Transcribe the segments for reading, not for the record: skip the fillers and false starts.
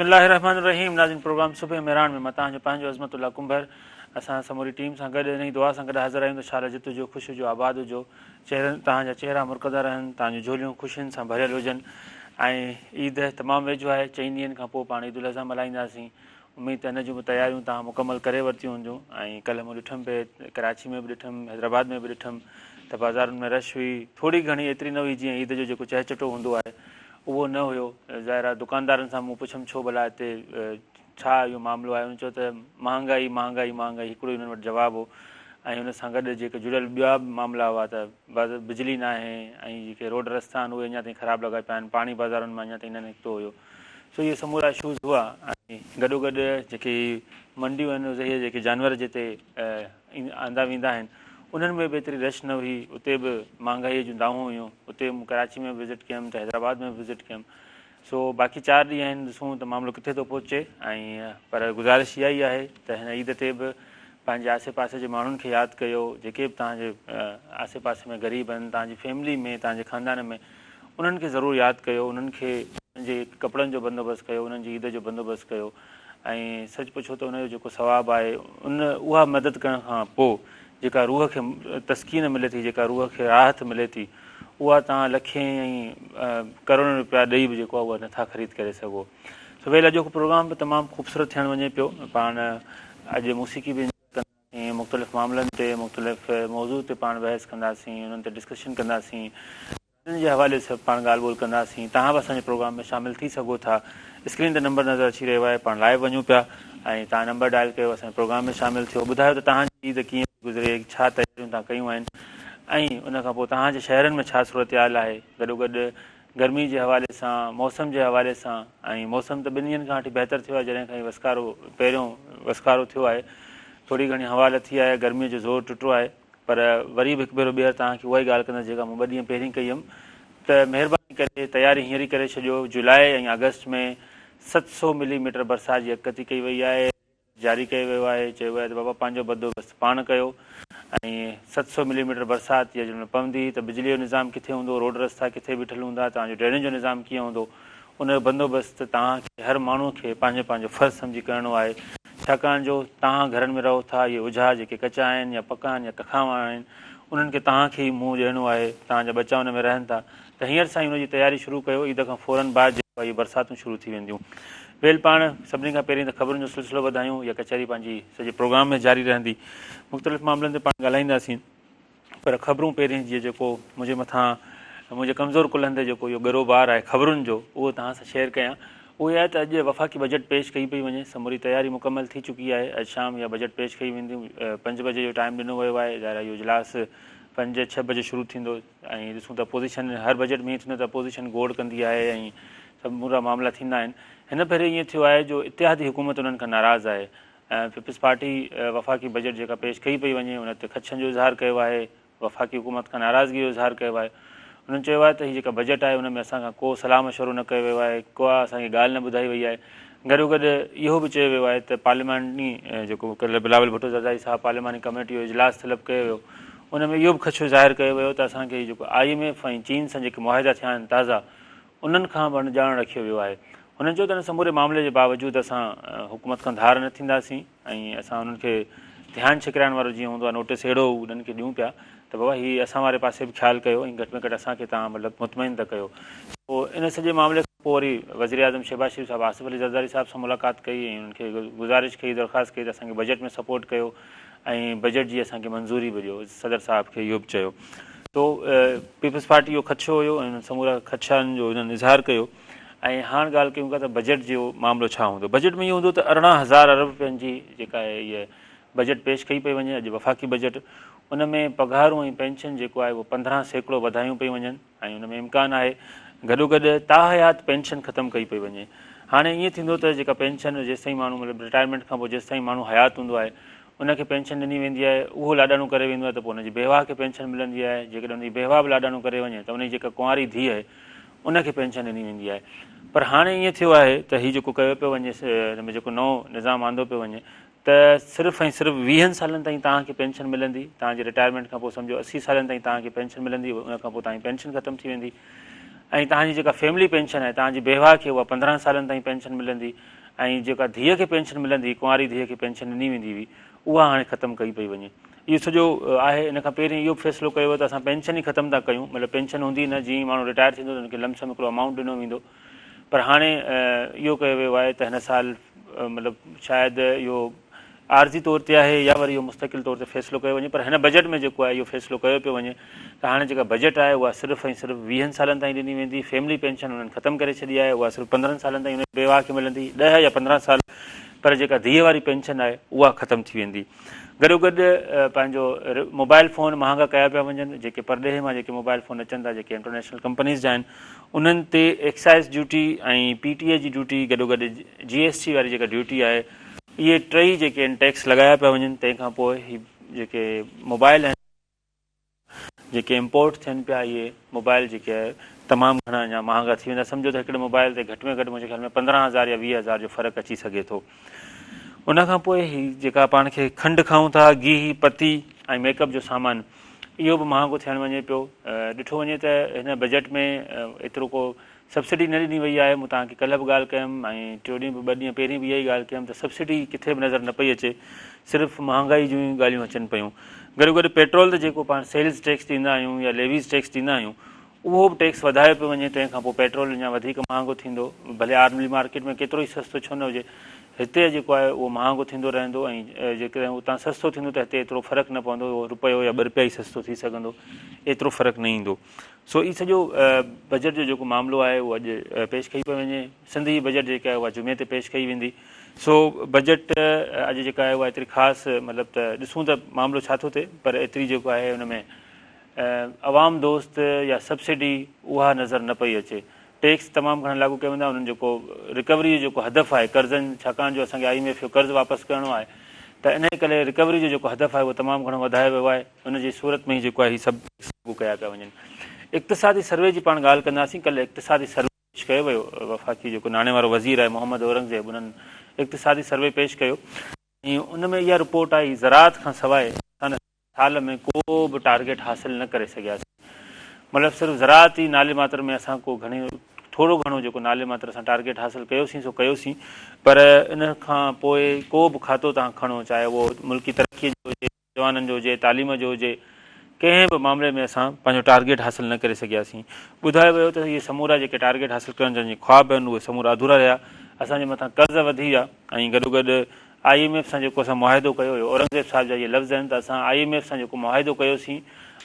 बिस्मिल्लाहिर्रहमानिर्रहीम। नाज़रीन, प्रोग्राम सुबह मेरान में मां तव्हांजो पंहिंजो अज़मतुल्लाह कुंभर असां समूरी टीम सां गॾु इन दुआ सां गॾु हाज़िर आहियूं त शाला जित हुजो, ख़ुशि हुजो, आबाद हुजो, तव्हांजा चेहरा मुरकदा रहनि, तव्हांजूं झोलियूं ख़ुशियुनि सां भरियल हुजनि। ऐं ईद तमामु वेझो आहे, 4 ॾींहंनि खां पोइ पाण ईद उल अज़हा मल्हाईंदासीं। उमेद त हिन जूं बि तयारियूं तव्हां मुकमल करे वरितियूं हूंदियूं। ऐं कल्ह मूं ॾिठमि पिए, कराची में बि ॾिठमि, हैदराबाद में बि ॾिठमि त बाज़ारुनि में रश हुई, थोरी घणी एतिरी न हुई जीअं ईद जो जेको चहचटो हूंदो आहे उहो न हुयो। ज़ाहिर आहे दुकानदारनि सां मूं पुछियमि छो भला हिते छा इहो मामिलो आहे। उन चयो त महांगाई महांगाई महांगाई हिकिड़ो ई उन्हनि वटि जवाबु हो। ऐं हुन सां गॾु जेके जुड़ियल ॿिया बि मामला हुआ त बिजली न आहे ऐं जेके रोड रस्ता आहिनि उहे अञा ताईं ख़राबु लॻा पिया आहिनि, पाणी बाज़ारुनि में अञा ताईं न निकितो हुयो। सो इहे समूरा इशूज़ हुआ। ऐं गॾोगॾु जेकी मंडियूं आहिनि इहे जेके जानवर जिते आंदा वेंदा आहिनि उन्हनि में बि एतिरी रश न हुई, उते बि महांगाईअ जूं दाऊं हुयूं। उते मूं कराची में विज़िट कयुमि त हैदराबाद में विज़िट कयुमि। सो बाक़ी 4 ॾींहं आहिनि, ॾिसूं त मामिलो किथे थो पहुचे। ऐं पर गुज़ारिश इहा ई आहे त हिन ईद ते बि पंहिंजे आसे पासे जे माण्हुनि खे यादि कयो, जेके बि तव्हांजे आसे पासे में ग़रीब आहिनि, तव्हांजी फैमिली में, तव्हांजे ख़ानदान में, उन्हनि खे ज़रूरु यादि कयो, उन्हनि खे उन्हनि जे कपिड़नि जो बंदोबस्तु कयो, उन्हनि जी ईद जो बंदोबस्तु कयो। ऐं सच पुछो त उनजो जेको सवाबु आहे उहा मदद करण खां पोइ जेका रूह खे तस्कीन मिले थी, जेका रूह खे राहत मिले थी, उहा तव्हां लखें ऐं करोड़ रुपया ॾेई बि जेको आहे उहा नथा ख़रीद करे सघो। सो वेल अॼोको प्रोग्राम बि तमामु ख़ूबसूरत थियणु वञे पियो। पाण अॼु मूसीक़ी बि कंदासीं, मुख़्तलिफ़ मामलनि ते, मुख़्तलिफ़ मौज़ू ते पाण बहस कंदासीं, उन्हनि ते डिस्कशन कंदासीं, उन्हनि जे हवाले सां पाण ॻाल्हि ॿोल कंदासीं। तव्हां बि असांजे प्रोग्राम में शामिलु थी सघो था। स्क्रीन ते नंबर नज़र अची रहियो आहे, पाण लाइव वञूं पिया ऐं तव्हां नंबर डायल कयो, असांजे प्रोग्राम में शामिलु थियो, ॿुधायो त तव्हांजी ईद कीअं गुज़रे, छा तयारियूं तव्हां कयूं आहिनि ऐं उनखां पोइ तव्हांजे शहरनि में छा सूरत हाल आहे। गॾोगॾु गर्मी जे हवाले सां, मौसम जे हवाले सां, ऐं मौसम त 2 ॾींहंनि खां वठी बहितर थियो आहे जॾहिं खां वसकारो पहिरियों वसकारो थियो आहे। थोरी घणी हवा लथी आहे, गर्मीअ जो ज़ोर टुटो आहे। पर वरी बि हिकु भेरो ॿीहर तव्हांखे उहा ई ॻाल्हि कंदुसि जेका मूं 2 ॾींहं पहिरीं कई हुअमि त महिरबानी करे तयारी हींअर ई करे छॾियो। जुलाई ऐं अगस्त में 700 मिलीमीटर बरसाति जी अकती कई वई आहे, जारी कयो वियो आहे। चयो वियो आहे त बाबा पंहिंजो बंदोबस्तु पाण कयो। ऐं 700 मिलीमीटर बरसाति जंहिंमहिल पवंदी त बिजलीअ जो निज़ाम किथे हूंदो, रोड रस्ता किथे बीठल हूंदा, तव्हांजो ड्रेनेज जो निज़ाम कीअं हूंदो, उनजो बंदोबस्तु तव्हांखे हर माण्हूअ खे पंहिंजो पंहिंजो फ़र्ज़ु सम्झी करिणो आहे। छाकाणि जो तव्हां घरनि में रहो था, इहे उझा जेके कचा आहिनि या पका आहिनि या कखावा आहिनि, उन्हनि खे तव्हांखे ई मुंहुं ॾियणो आहे। तव्हांजा बचा हुन में रहनि था त हींअर सां ई हुनजी तयारी शुरू कयो। ईद खां फ़ौरन बाद जेको आहे इहे बरसातूं शुरू थी वेंदियूं। वेल पाण सभिनी खां पहिरीं त ख़बरुनि जो सिलसिलो वधायूं। इहा कचहरी पंहिंजी सॼे प्रोग्राम में जारी रहंदी, मुख़्तलिफ़ मामलनि ते पाण ॻाल्हाईंदासीं। पर ख़बरूं पहिरीं जीअं जेको मुंहिंजे मथां मुंहिंजे कमज़ोर कुल्हनि ते जेको इहो ॻरो बार आहे ख़बरुनि जो, उहो तव्हां सां शेयर कयां। उहो आहे त अॼु वफ़ाक़ी बजट पेश कई पई वञे, समूरी तयारी मुकमल थी चुकी आहे। अॼु शाम इहा बजट पेश कई वेंदियूं। 5 बजे जो टाइम ॾिनो वियो आहे। ज़ाहिर इहो इजलास 5-6 बजे शुरू थींदो। ऐं ॾिसूं त अपोज़िशन हर बजट में ईअं थींदो त अपोज़िशन गोड़ कंदी आहे ऐं समूरा मामला थींदा आहिनि। हिन भेरे ईअं थियो आहे जो इतिहादी हुकूमत उन्हनि खां नाराज़ आहे। पीपल्स पार्टी वफ़ाक़ी बजट जेका पेश कई पई वञे उन ते ख़दशनि जो इज़हार कयो आहे, वफ़ाक़ी हुकूमत खां नाराज़गी जो इज़हार कयो आहे। उन्हनि चयो आहे त हीअ जेका बजट आहे उन में असांखां को सलाह मशवरो न कयो वियो आहे, को असांखे ॻाल्हि न ॿुधाई वई आहे। गॾोगॾु इहो बि चयो वियो आहे त पार्लियामानी जेको कल्ह बिलावल भुट्टो ज़रदारी साहिबु पार्लियामानी कमेटी जो इजलास तलब कयो वियो, उन में इहो बि ख़दशो ज़ाहिर कयो वियो त असांखे जेको IMF ऐं चीन सां जेके मुआहिदा थिया आहिनि ताज़ा, उन्हनि खां बि अणॼाण रखियो वियो आहे। हुननि चयो त हिन समूरे मामले जे बावजूदि असां हुकूमत खां धार न थींदासीं ऐं असां उन्हनि खे ध्यानु छिकिराइण वारो जीअं हूंदो आहे नोटिस अहिड़ो उन्हनि खे ॾियूं पिया त बाबा हीअ असां वारे पासे बि ख़्यालु कयो ऐं घटि में घटि असांखे तव्हां मतिलबु मुतमइन त कयो। पोइ इन सॼे मामले खां पोइ वरी वज़ीर आज़म शहबाज़ शरीफ़ साहिबु आसिफ़ अली ज़रदारी साहिब सां मुलाक़ात कई ऐं उन्हनि खे गुज़ारिश कई, दरख़्वास्त कई त असांखे बजट में सपोर्ट कयो ऐं बजट जी असांखे मंज़ूरी बि ॾियो। सदर साहिब खे इहो बि चयो। तो पीपल्स पार्टी जो ख़दशो हुयो ऐं उन्हनि समूरा ख़दशनि जो उन्हनि इज़हार कयो। ऐं हाणे ॻाल्हि कयूं था त बजट जो मामिलो छा हूंदो। बजट में इहो हूंदो त 18,000 अरब रुपयनि जी जेका आहे इहा बजट पेश कई पई वञे, अॼु वफ़ाक़ी बजट। उन में पघारूं ऐं पेंशन जेको आहे उहो 15% वधायूं पई वञनि ऐं उन में इम्कानु आहे गॾोगॾु ताहयात पेंशन ख़तमु कई पई वञे। हाणे ईअं थींदो त जेका पेंशन जेसिताईं माण्हू मतिलबु रिटायरमेंट खां पोइ जेसिताईं माण्हू हयात हूंदो आहे उनखे पेंशन ॾिनी वेंदी आहे, उहो लाॾाणो करे वेंदो आहे त पोइ हुनजी बेवा खे पेंशन मिलंदी आहे। जेकॾहिं हुनजी बेवा बि लाॾाणो करे वञे त उनजी जेका कुंवारी धीउ आहे उनखे पेंशन ॾिनी वेंदी आहे। पर हाणे ईअं थियो आहे त हीउ जेको कयो पियो वञे, हिन में जेको नओं निज़ाम आंदो पियो वञे त सिर्फ़ु ऐं सिर्फ़ु 20 सालनि ताईं तव्हांखे पेंशन मिलंदी। तव्हांजे रिटायरमेंट खां पोइ सम्झो 80 सालनि ताईं तव्हांखे पेंशन मिलंदी, उनखां पोइ तव्हांजी पेंशन ख़तमु थी वेंदी। ऐं तव्हांजी जेका फैमिली पेंशन आहे तव्हांजी बेवा खे उहा 15 सालनि ताईं पेंशन मिलंदी ऐं जेका धीअ खे पेंशन मिलंदी, कुंवारी धीअ खे पेंशन ॾिनी वेंदी हुई, उहा हाणे ख़तमु कई पई वञे। इहो सॼो आहे। इन खां पहिरीं इहो फ़ैसिलो कयो त असां पेंशन ई ख़तमु था कयूं, मतिलबु पेंशन हूंदी न, जीअं माण्हू रिटायर थींदो त हुनखे लमसम हिकिड़ो अमाउंट ॾिनो वेंदो। पर हाणे इहो कयो वियो आहे त हिन साल मतिलबु शायदि इहो आर्ज़ी तौर ते आहे या वरी इहो मुस्तक़िल तौर ते फ़ैसिलो कयो वञे, पर हिन बजट में जेको आहे इहो फ़ैसिलो कयो पियो वञे त हाणे जेका बजट आहे उहा सिर्फ़ु ऐं सिर्फ़ु 20 सालनि ताईं ॾिनी वेंदी। फैमिली पेंशन हुननि ख़तमु करे छॾी आहे, उहा सिर्फ़ु 15 सालनि ताईं हुन बेवाह खे मिलंदी, 10 या 15 साल। पर जेका धीअ वारी पेंशन आहे उहा ख़तमु थी वेंदी। गॾोगॾु पंहिंजो मोबाइल फ़ोन महांगा कया पिया वञनि, जेके परॾेह मां जेके मोबाइल फ़ोन अचनि था, जेके इंटरनेशनल कंपनीज़ जा आहिनि, उन्हनि ते एक्साइज़ ड्यूटी ऐं PTA जी ड्यूटी, गॾोगॾु GST वारी जेका ड्यूटी आहे, इहे टई जेके आहिनि टैक्स लॻाया पिया वञनि। तंहिंखां पोइ ही जेके मोबाइल आहिनि, जेके इम्पोर्ट थियनि पिया, इहे मोबाइल जेके आहे तमामु घणा अञा महांगा थी वेंदा। सम्झो त हिकिड़े मोबाइल ते घटि में घटि मुंहिंजे ख़्याल में 15,000 या 20,000 जो फ़र्क़ु अची सघे थो। उनखां पोइ ही जेका पाण खे खंडु खाऊं था, गिहु, पती ऐं मेकअप जो सामान, इहो बि महांगो थियणु वञे पियो। ॾिठो वञे त हिन बजट में एतिरो को सब्सिडी न ॾिनी वई आहे। मूं तव्हांखे कल्ह बि ॻाल्हि कयमि ऐं टियों ॾींहुं 2 ॾींहं पहिरीं बि इहा ई ॻाल्हि कयमि त सब्सिडी किथे बि नज़र न पई अचे, सिर्फ़ु महांगाई जूं ॻाल्हियूं अचनि पियूं। गॾोगॾु पेट्रोल ते जेको पाण सेल्स टैक्स ॾींदा आहियूं या लेवीज़ टैक्स ॾींदा आहियूं, उहो बि टैक्स वधायो पियो वञे। तंहिंखां पोइ पेट्रोल अञा वधीक महांगो थींदो, भले आर्मी मार्केट में केतिरो ई सस्तो छो न हुजे, हिते जेको आहे उहो महांगो थींदो रहंदो। ऐं जेकॾहिं उतां सस्तो थींदो त हिते एतिरो फ़र्क़ु न पवंदो, उहो रुपयो या 2 रुपया ई सस्तो थी सघंदो, एतिरो फ़र्क़ु न ईंदो। सो ई सॼो बजट जो जेको मामिलो आहे उहो अॼु पेश कई पई वञे। सिंधी बजट जेका आहे उहा जुमे ते पेश कई वेंदी। सो बजट अॼु जेका आहे उहा एतिरी ख़ासि, मतिलबु त ॾिसूं त मामिलो छा थो थिए, पर एतिरी जेको आहे हुन में अवाम दोस्त या सब्सिडी उहा नज़र न पई अचे। टैक्स तमामु घणा लागू कया वेंदा, उन्हनि जेको रिकवरी जो जेको हदफ़ु आहे कर्ज़नि, छाकाणि जो असांखे IMF जो कर्ज़ु वापसि करिणो आहे, त इन करे रिकवरी जो जेको हदफ़ु आहे उहो तमामु घणो वधायो वियो आहे। उनजी सूरत में ई जेको आहे हीअ सभु लागू कया पिया वञनि। इक़्तिसादी सर्वे जी पाण ॻाल्हि कंदासीं। कल्ह इक़्तिसादी सर्वे पेश कयो वियो, वफ़ाक़ी जेको नाणे वारो वज़ीर आहे मोहम्मद औरंगज़ेब, उन्हनि इक़्तिसादी सर्वे पेश कयो ऐं उन में इहा रिपोर्ट आई, ज़राअत खां सवाइ असां साल में को बि टारगेट हासिलु न करे सघियासीं। मतिलबु सिर्फ़ु ज़राअत ई नाले मात्र में असां को घणी थोरो घणो जेको नाले मात्र असां टारगेट हासिलु कयोसीं सो कयोसीं, पर इन खां पोइ को बि खातो तव्हां खणो, चाहे उहो मुल्की तरक़ीअ जो हुजे, जवाननि जो हुजे, तालीम जो हुजे, कंहिं बि मामले में असां पंहिंजो टारगेट हासिलु न करे सघियासीं। ॿुधायो वियो त इहे समूरा जेके टारगेट हासिलु करण जा ख़्वाब आहिनि उहे समूरा अधूरा रहिया। असांजे मथां कर्ज़ु वधी विया ऐं गॾोगॾु IMF सां जेको असां मुआदो कयो हुयो, औरंगज़ेब साहिब जा इहे लफ़्ज़ आहिनि त असां IMF सां जेको मुआदो कयोसीं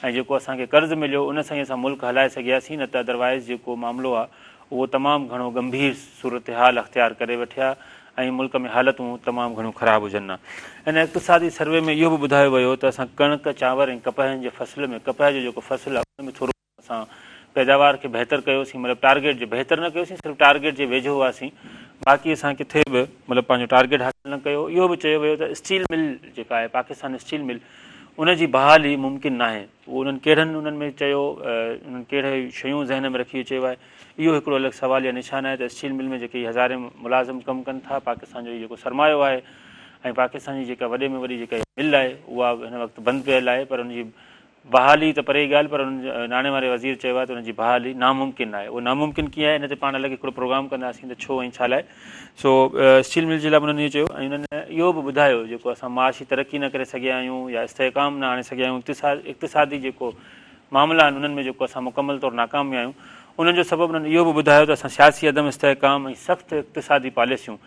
ऐं जेको असांखे कर्ज़ु मिलियो उन सां ई असां मुल्क हलाए सघियासीं, न त अदरवाइज़ जेको मामिलो आहे उहो तमामु घणो गंभीर सूरत हाल अख़्तियार करे वठिया ऐं मुल्क में हालतूं तमामु घणियूं ख़राबु हुजनि। इन इक़्तिसादी सर्वे में इहो बि ॿुधायो वियो त असां कणिक, चांवर ऐं कपह जे फसल में, कपह जो जेको फसल आहे उन में थोरो असां पैदावार खे बहितर कयोसीं, मतिलबु टारगेट जे बहितर न कयोसीं, सिर्फ़ु टारगेट जे वेझो हुआसीं, बाक़ी असां किथे बि मतिलबु पंहिंजो टारगेट हासिलु न कयो। इहो बि चयो वियो त स्टील मिल जेका आहे पाकिस्तान स्टील मिल, उनजी बहाली मुमकिन न आहे। उहो उन्हनि कहिड़नि उन्हनि में चयो, उन्हनि कहिड़े शयूं ज़हन में रखी चयो आहे, इहो हिकिड़ो अलॻि सवाल या निशान आहे त स्टील मिल में जेके हज़ारे मुलाज़िम कमु कनि था, पाकिस्तान जो इहो जेको सरमायो आहे ऐं पाकिस्तान जी जेका वॾे में वॾी जेका मिल आहे उहा हिन वक़्तु बंदि पियल आहे, पर उनजी बहाली त परे ॻाल्हि, पर उन नाणे वारे वज़ीर चयो आहे त उनजी बहाली नामुमकिन आहे। उहो नामुमकिन कीअं आहे, इन ते पाण अलॻि हिकिड़ो प्रोग्राम कंदासीं त छो ऐं छा लाइ। सो स्टील मिल जे लाइ उन्हनि इहो चयो ऐं उन्हनि इहो बि ॿुधायो जेको असां माशी तरक़ी न करे सघिया आहियूं या इस्तेहकाम न आणे सघिया आहियूं, इक़्तिसादी जेको मामला आहिनि उन्हनि में जेको असां मुकमल तौरु नाकाम विया आहियूं, उन्हनि जो सबबु उन्हनि इहो बि ॿुधायो त असां सियासी अदम इस्तेहकाम ऐं सख़्तु इक़्तिसादी पॉलिसियूं,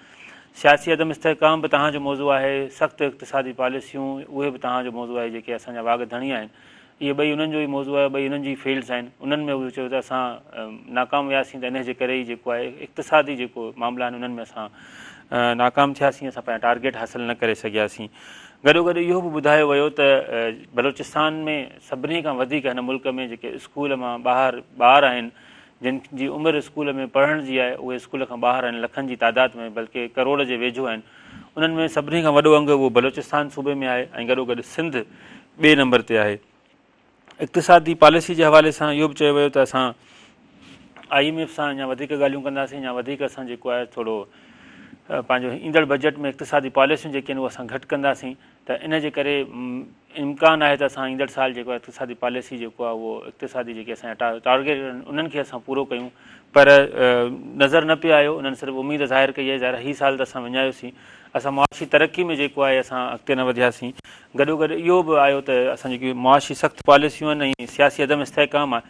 सियासी अदम इस्तेहकाम बि तव्हांजो मौज़ू आहे, सख़्तु इक़्तिसादी पॉलिसियूं उहे बि तव्हांजो मौज़ू आहे। जेके असांजा वाघ धणी आहिनि इहे ॿई उन्हनि जो ई मौज़ू आहे, ॿई उन्हनि जी फील्ड्स आहिनि। उन्हनि में उहो चयो त असां नाकाम वियासीं त इन जे करे ई जेको आहे इक़्तिसादी जेको मामला आहिनि उन्हनि में असां नाकाम थियासीं, असां पंहिंजा टारगेट हासिलु न करे सघियासीं। गॾोगॾु इहो बि ॿुधायो वियो त बलोचिस्तान में सभिनी खां वधीक हिन मुल्क में जेके स्कूल मां ॿाहिरि ॿार आहिनि, जिन जी उमिरि स्कूल में पढ़ण जी आहे, उहे स्कूल खां ॿाहिरि आहिनि, लखनि जी तादाद में, बल्कि करोड़ जे वेझो आहिनि। उन्हनि में सभिनी खां वॾो अंगु उहो बलोचिस्तान सूबे में आहे ऐं गॾोगॾु सिंध 2 नंबर ते आहे। इक़्तिसादी पॉलिसी जे हवाले सां इहो बि चयो वियो त असां IMF सां अञा वधीक ॻाल्हियूं कंदासीं, या वधीक असां जेको आहे थोरो पंहिंजो ईंदड़ बजट में इक़्तिसादी पॉलिसियूं जेके आहिनि उहे असां घटि कंदासीं, त इन जे करे इम्कान आहे त असां ईंदड़ साल जेको आहे इक़्तिसादी पॉलिसी जेको आहे उहो इक़्तिसादी जेके असांजा टारगेट आहिनि उन्हनि खे असां पूरो कयूं, पर नज़र न पियो आयो। उन्हनि सिर्फ़ु उमेद ज़ाहिर कई आहे ज़ाहिर हीअ साल त असां विञायोसीं, असां मुआशी तरक़ी में जेको आहे असां अॻिते न वधियासीं। गॾोगॾु इहो बि आयो त असां जेकी मुआशी सख़्तु पॉलिसियूं आहिनि ऐं सियासी अदम इस्तेहकाम आहे,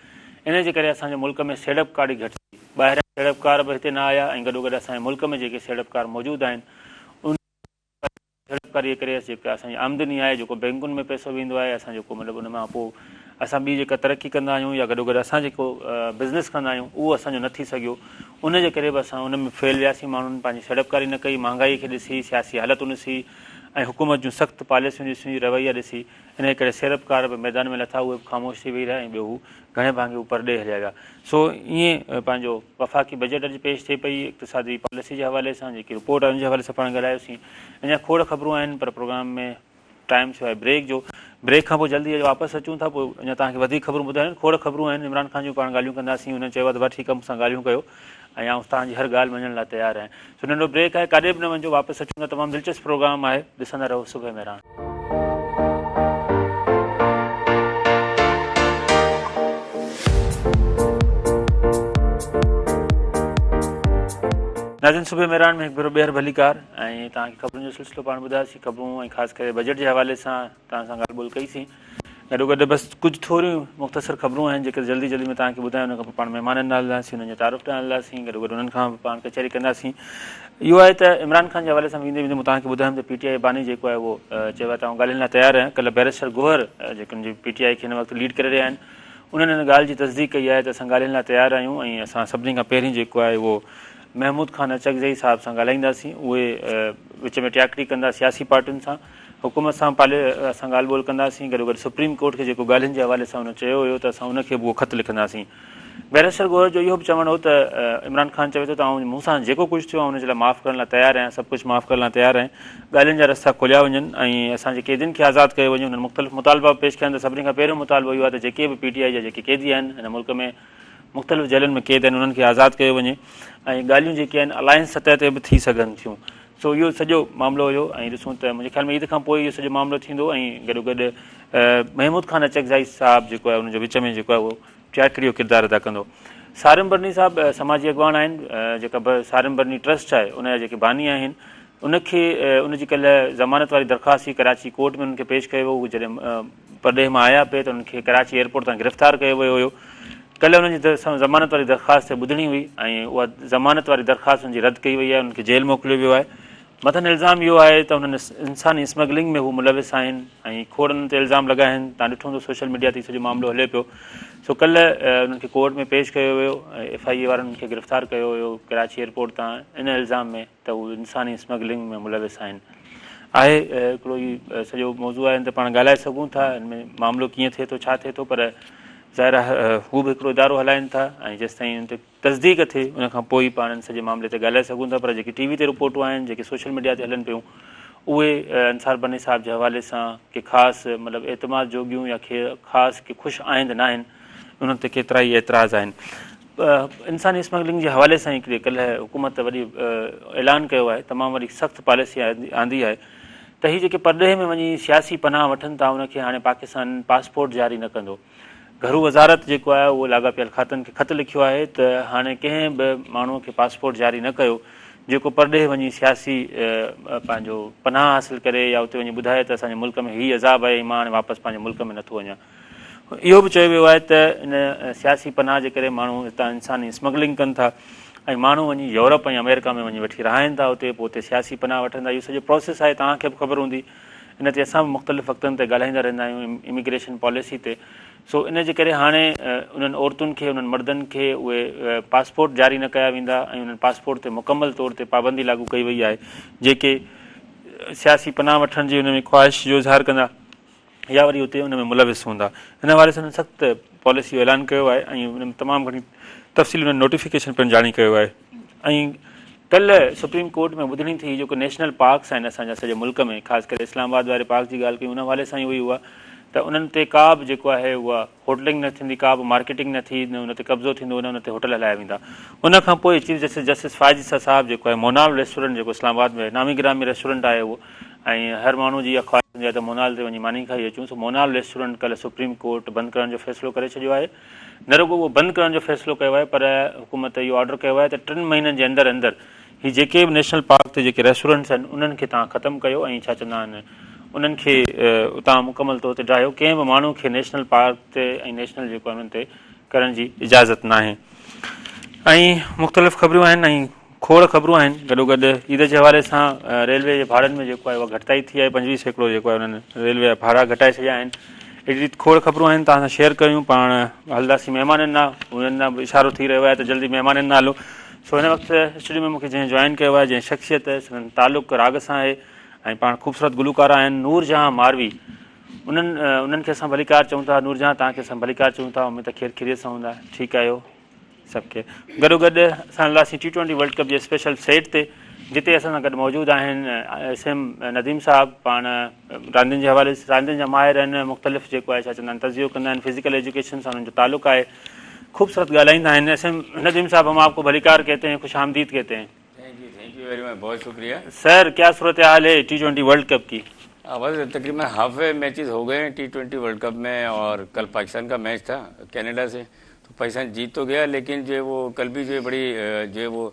इन जे करे असांजे मुल्क में सीड़पकारी घटि थी, ॿाहिरियां सीड़पकार बि हिते न आया ऐं गॾोगॾु असांजे मुल्क में जेके सीड़पकार मौजूदु आहिनि उन सीड़पकारीअ करे जेका असांजी आमदनी आहे, जेको बैंकुनि में पैसो वेंदो आहे, असां जेको मतिलबु उन मां पोइ असां ॿी जेका तरक़ी कंदा आहियूं या गॾोगॾु असां जेको बिज़नेस कंदा आहियूं उहो असांजो न थी सघियो। उनजे करे बि असां उन में फेल वियासीं। माण्हुनि पंहिंजी सीड़पकारी न कई, महांगाई खे ॾिसी, सियासी हालतूं ॾिसी ऐं हुकूमत जूं सख़्तु पॉलिसियूं ॾिसी, रवैया ॾिसी, इन करे सीड़पकार बि मैदान में लथा, उहे बि ख़ामोश थी वेही रहिया ऐं ॿियो हू घणे भाङे परॾे हलिया विया। सो ईअं पंहिंजो वफ़ाक़ी बजट अॼु पेश थिए पई इक़्तिसादी पॉलिसी जे हवाले सां, जेकी रिपोर्ट आहे उन जे हवाले सां पाण ॻाल्हायोसीं। अञा खोड़ ख़बरूं आहिनि पर प्रोग्राम में टाइम थियो आहे ब्रेक जो। ब्रेक खां पोइ जल्दी वापसि अचूं था, पोइ अञा तव्हांखे वधीक ख़बरूं ॿुधायूं। खोड़ ख़बरूं आहिनि, इमरान ख़ान जूं पाण ॻाल्हियूं कंदासीं। हुन चयो आहे त वठी कम सां ॻाल्हियूं कयो ऐं आउं तव्हांजी हर ॻाल्हि मञण लाइ तयारु आहियां। सो नंढो ब्रेक आहे, काॾे बि न वञो, वापसि अचूं था। तमामु दिलचस्प प्रोग्राम आहे, ॾिसंदा रहो सुबुह मेरान। नाज़रीन, सुबुह मेरान में हिकु भेरो ॿीहर भलीकार ऐं तव्हांखे ख़बरुनि जो सिलसिलो पाण ॿुधायोसीं। ख़बरूं ऐं ख़ासि करे बजट जे हवाले सां तव्हां सां ॻाल्हि ॿोल कईसीं। गॾोगॾु बसि कुझु थोरियूं मुख़्तसर ख़बरूं आहिनि जेके जल्दी जल्दी में तव्हांखे ॿुधायूं। उन खां पोइ पाण महिमाननि ॾांहुं हलंदासीं, हुननि जो तारीफ़ ॾांहुं हलंदासीं, गॾोगॾु उन्हनि खां बि पाण कचहरी कंदासीं। इहो आहे त इमरान ख़ान जे हवाले सां वेंदे वेंदे मूं तव्हांखे ॿुधायुमि त PTI बानी जेको आहे उहो चयो आहे त आउं ॻाल्हियुनि लाइ तयारु आहियां। कल्ह बैरिस्टर गोहर जेके PTI खे हिन वक़्तु लीड करे रहिया आहिनि, उन्हनि हिन ॻाल्हि जी तस्दीक कई आहे त असां ॻाल्हियुनि लाइ तयारु आहियूं ऐं असां सभिनी खां पहिरीं जेको आहे उहो महमूद ख़ान अचकज़ई साहिब सां ॻाल्हाईंदासीं। उहे विच में टियाकड़ी कंदा सियासी पार्टियुनि सां, हुकूमत सां असां ॻाल्हि ॿोल कंदासीं। गॾोगॾु सुप्रीम कोर्ट खे जेको ॻाल्हियुनि जे हवाले सां हुन चयो हुयो त असां उनखे बि उहो ख़त लिखंदासीं। बैरिस्टर गोहर जो इहो बि चवणु हो त इमरान ख़ान चवे थो त आउं मूंसां जेको कुझु थियो आहे हुनजे लाइ माफ़ु करण लाइ तयारु आहियां, सभु कुझु माफ़ु करण लाइ तयारु आहियां। ॻाल्हियुनि जा रस्ता खोलिया वञनि ऐं असांजे क़ैदियुनि खे आज़ादु कयो वञे। हुननि मुख़्तलिफ़ मुतालबा पेश कया आहिनि। त सभिनी खां पहिरियों मुतालबो इहो आहे त जेके बि PTI जा जेके क़ैदी आहिनि हिन मुल्क में मुख़्तलिफ़ जेलुनि में क़ैद आहिनि, उन्हनि खे आज़ादु कयो वञे ऐं ॻाल्हियूं जेके आहिनि अलायंस सतह ते बि थी सघनि थियूं। सो इहो सॼो मामिलो हुयो ऐं ॾिसूं त मुंहिंजे ख़्याल में ईद खां पोइ इहो सॼो मामिलो थींदो ऐं गॾोगॾु महमूद ख़ान अचकज़ई साहिबु जेको आहे उनजे विच में जेको आहे उहो टियाकड़ी जो किरदारु अदा कंदो। सारिम बरनी साहिबु समाजी अॻवान आहिनि, जेका सारिम बरनी ट्रस्ट आहे उनजा जेके बानी आहिनि, उनखे उनजी कल्ह ज़मानत वारी दरख़्वास्त कराची कोर्ट में उनखे पेश कयो वियो। जॾहिं परॾेह मां आया पिए त उनखे कराची एयरपोर्ट तां गिरफ़्तार कयो वियो हुयो। कल्ह हुनजी ज़मानत वारी दरख़्वास्त ॿुधणी हुई ऐं उहा ज़मानत वारी दरख़्वास्त हुनजी रद्द कई वई आहे, उनखे जेल मोकिलियो वियो आहे। मथां इल्ज़ाम इहो आहे त हुननि इंसानी स्मगलिंग में हू मुलविस आहिनि ऐं खोड़नि ते इल्ज़ाम लॻा आहिनि। तव्हां ॾिठो हूंदो सोशल मीडिया ते सॼो मामिलो हले पियो। सो कल्ह उन्हनि खे कोर्ट में पेश कयो वियो, FIA वारनि खे गिरफ़्तार कयो हुयो कराची एयरपोर्ट तां इन इल्ज़ाम में त हू इंसानी स्मगलिंग में मुलविस आहिनि। आहे हिकिड़ो ई सॼो मौज़ू आहे, हिन ते पाण ॻाल्हाए सघूं था हिन में मामिलो कीअं थिए थो, छा थिए थो, पर ज़ाहिर आहे हू बि हिकिड़ो इदारो हलाइनि था ऐं जेसिताईं हुन ते तस्दीक थिए उनखां पोइ ई पाण सॼे मामले ते ॻाल्हाए सघूं था। पर जेकी TV ते रिपोर्टूं आहिनि, जेके सोशल मीडिया ते हलनि पियूं, उहे अंसार बनी साहिब जे हवाले सां के ख़ासि मतिलबु एतमाद जोॻियूं या ख़ासि के ख़ुशि आहिनि न आहिनि, उन्हनि ते केतिरा ई एतिराज़ आहिनि। इंसानी स्मगलिंग जे हवाले सां हिकिड़ी कल्ह हुकूमत वरी ऐलान कयो आहे, तमामु वरी सख़्तु पॉलिसी आंदी आहे त हीअ जेके परॾेह में वञी सियासी पनाह वठनि था उनखे हाणे पाकिस्तान पासपोर्ट जारी न कंदो। घरू वज़ारत जेको आहे उहो लाॻापियल खातनि खे ख़त लिखियो आहे त हाणे कंहिं बि माण्हूअ खे पासपोर्ट जारी न कयो जेको परॾेह वञी सियासी पंहिंजो पनाह हासिलु करे या उते वञी ॿुधाए त असांजे मुल्क में हीअ अज़ाब आहे, मां हाणे वापसि पंहिंजे मुल्क में नथो वञा। इहो बि चयो वियो आहे त इन सियासी पनाह जे करे माण्हू हितां इंसानी स्मगलिंग कनि था ऐं माण्हू वञी यूरोप ऐं अमेरिका में वञी वेठी रहाइनि था उते, पोइ उते सियासी पनाह वठंदा। इहो सॼो प्रोसेस आहे, तव्हांखे बि ख़बर हूंदी। इन ते असां बि मुख़्तलिफ़ वक़्तनि ते ॻाल्हाईंदा रहंदा आहियूं इमिग्रेशन पॉलिसी ते। सो इन जे करे हाणे उन्हनि औरतुनि खे उन्हनि मर्दनि खे उहे पासपोर्ट जारी न कया वेंदा ऐं उन्हनि पासपोर्ट ते मुकमल तौर ते पाबंदी लागू कई वई आहे। जेके सियासी पनाह वठण जी उन में ख़्वाहिश जो इज़हार कंदा या वरी उते उन में मुलविस हूंदा, हिन हवाले सां उन्हनि सख़्तु पॉलिसी जो ऐलान कयो आहे ऐं उन में तमामु घणी तफ़सील उन्हनि नोटिफिकेशन पिणु जारी कयो आहे। ऐं कल्ह सुप्रीम कोर्ट में ॿुधणी थी जेको नेशनल पार्क्स आहिनि असांजा सॼे मुल्क में, ख़ासि करे इस्लामाबाद वारे पार्क जी ॻाल्हि कई, उन हवाले सां ई हुई उहा त उन्हनि ते का बि जेको आहे उहा होटलिंग न थींदी, का बि मार्केटिंग न थी, न उन ते कब्ज़ो थींदो, न उन ते होटल हलाया वेंदा। उन खां पोइ चीफ जस्टिस फाइज़ ईसा साहिबु जेको आहे मोनाल रेस्टोरेंट जेको इस्लामाबाद में नामी गिरामी रेस्टोरेंट आहे उहो ऐं हर माण्हू जी ख्वाहिश हूंदी आहे त मोनाल ते वञी मानी खाई अचूं। सो मोनाल रेस्टोरेंट कल्ह सुप्रीम कोर्ट बंदि करण जो फ़ैसिलो करे छॾियो आहे। न रुॻो उहो बंदि करण जो फ़ैसिलो कयो आहे, पर हुकूमत इहो ऑर्डर कयो आहे त 3 महीननि जे अंदरि अंदरि ही जेके बि नेशनल पार्क ते जेके रेस्टोरेंट्स आहिनि उन्हनि खे तव्हां ख़तमु कयो ऐं छा चवंदा आहिनि उन्हनि खे तव्हां मुकमल तौर ते ड्राहियो। कंहिं बि माण्हू खे नेशनल पार्क ते ऐं नेशनल जेको आहे उन्हनि ते करण जी इजाज़त न आहे। ऐं मुख़्तलिफ़ ख़बरूं आहिनि ऐं खोड़ ख़बरूं आहिनि। गॾोगॾु ईद जे हवाले सां रेलवे जे भाड़नि में जेको आहे उहा घटिताई थी आहे, 25% जेको आहे उन्हनि रेलवे जा भाड़ा घटाए छॾिया आहिनि। एॾी खोड़ ख़बरूं आहिनि, तव्हां सां शेयर कयूं। पाण हलंदासीं महिमाननि न, उन्हनि ॾांहुं इशारो थी रहियो आहे त जल्दी महिमाननि न हलो। सो हिन वक़्तु स्टूडियो में मूंखे जंहिं जॉइन कयो आहे, जंहिं शख़्सियत संदन तालुक़ राग सां आहे ऐं पाण ख़ूबसूरत गुलूकार आहिनि, नूरजहां मारवी, उन्हनि खे असां भलीकार चऊं था। नूरजहां तव्हांखे असां भलीकार चऊं था, उमेद ख़ैर ख़ैरियत सां हूंदा, ठीकु आहियो सभु खे। गॾोगॾु असां हलंदासीं T20 वर्ल्ड कप जे स्पेशल सेट ते, जिते असां सां गॾु मौजूदु आहिनि SM नदीम साहब। पाण रांदियुनि जे हवाले सां रांदियुनि जा माहिर आहिनि, मुख़्तलिफ़ जेको आहे छा चवंदा आहिनि तज़ियो कंदा आहिनि, फिज़िकल एजुकेशन सां उन्हनि जो तालुक़ु आहे, खूबसूरत ॻाल्हाईंदा आहिनि। SM नदीम साहब, हम आपको भलीकार कहते हैं, खुश आमदीद कहते हैं। थैंक यू वेरी मच, बहुत शुक्रिया सर। क्या सूरत हाल है T20 वर्ल्ड कप की? बस तकरीबन हाफ वे मैचेस हो गए हैं T20 वर्ल्ड कप में, और कल पाकिस्तान का मैच था कनाडा से, तो पाकिस्तान जीत तो गया, लेकिन जो वो कल भी जो बड़ी जो वो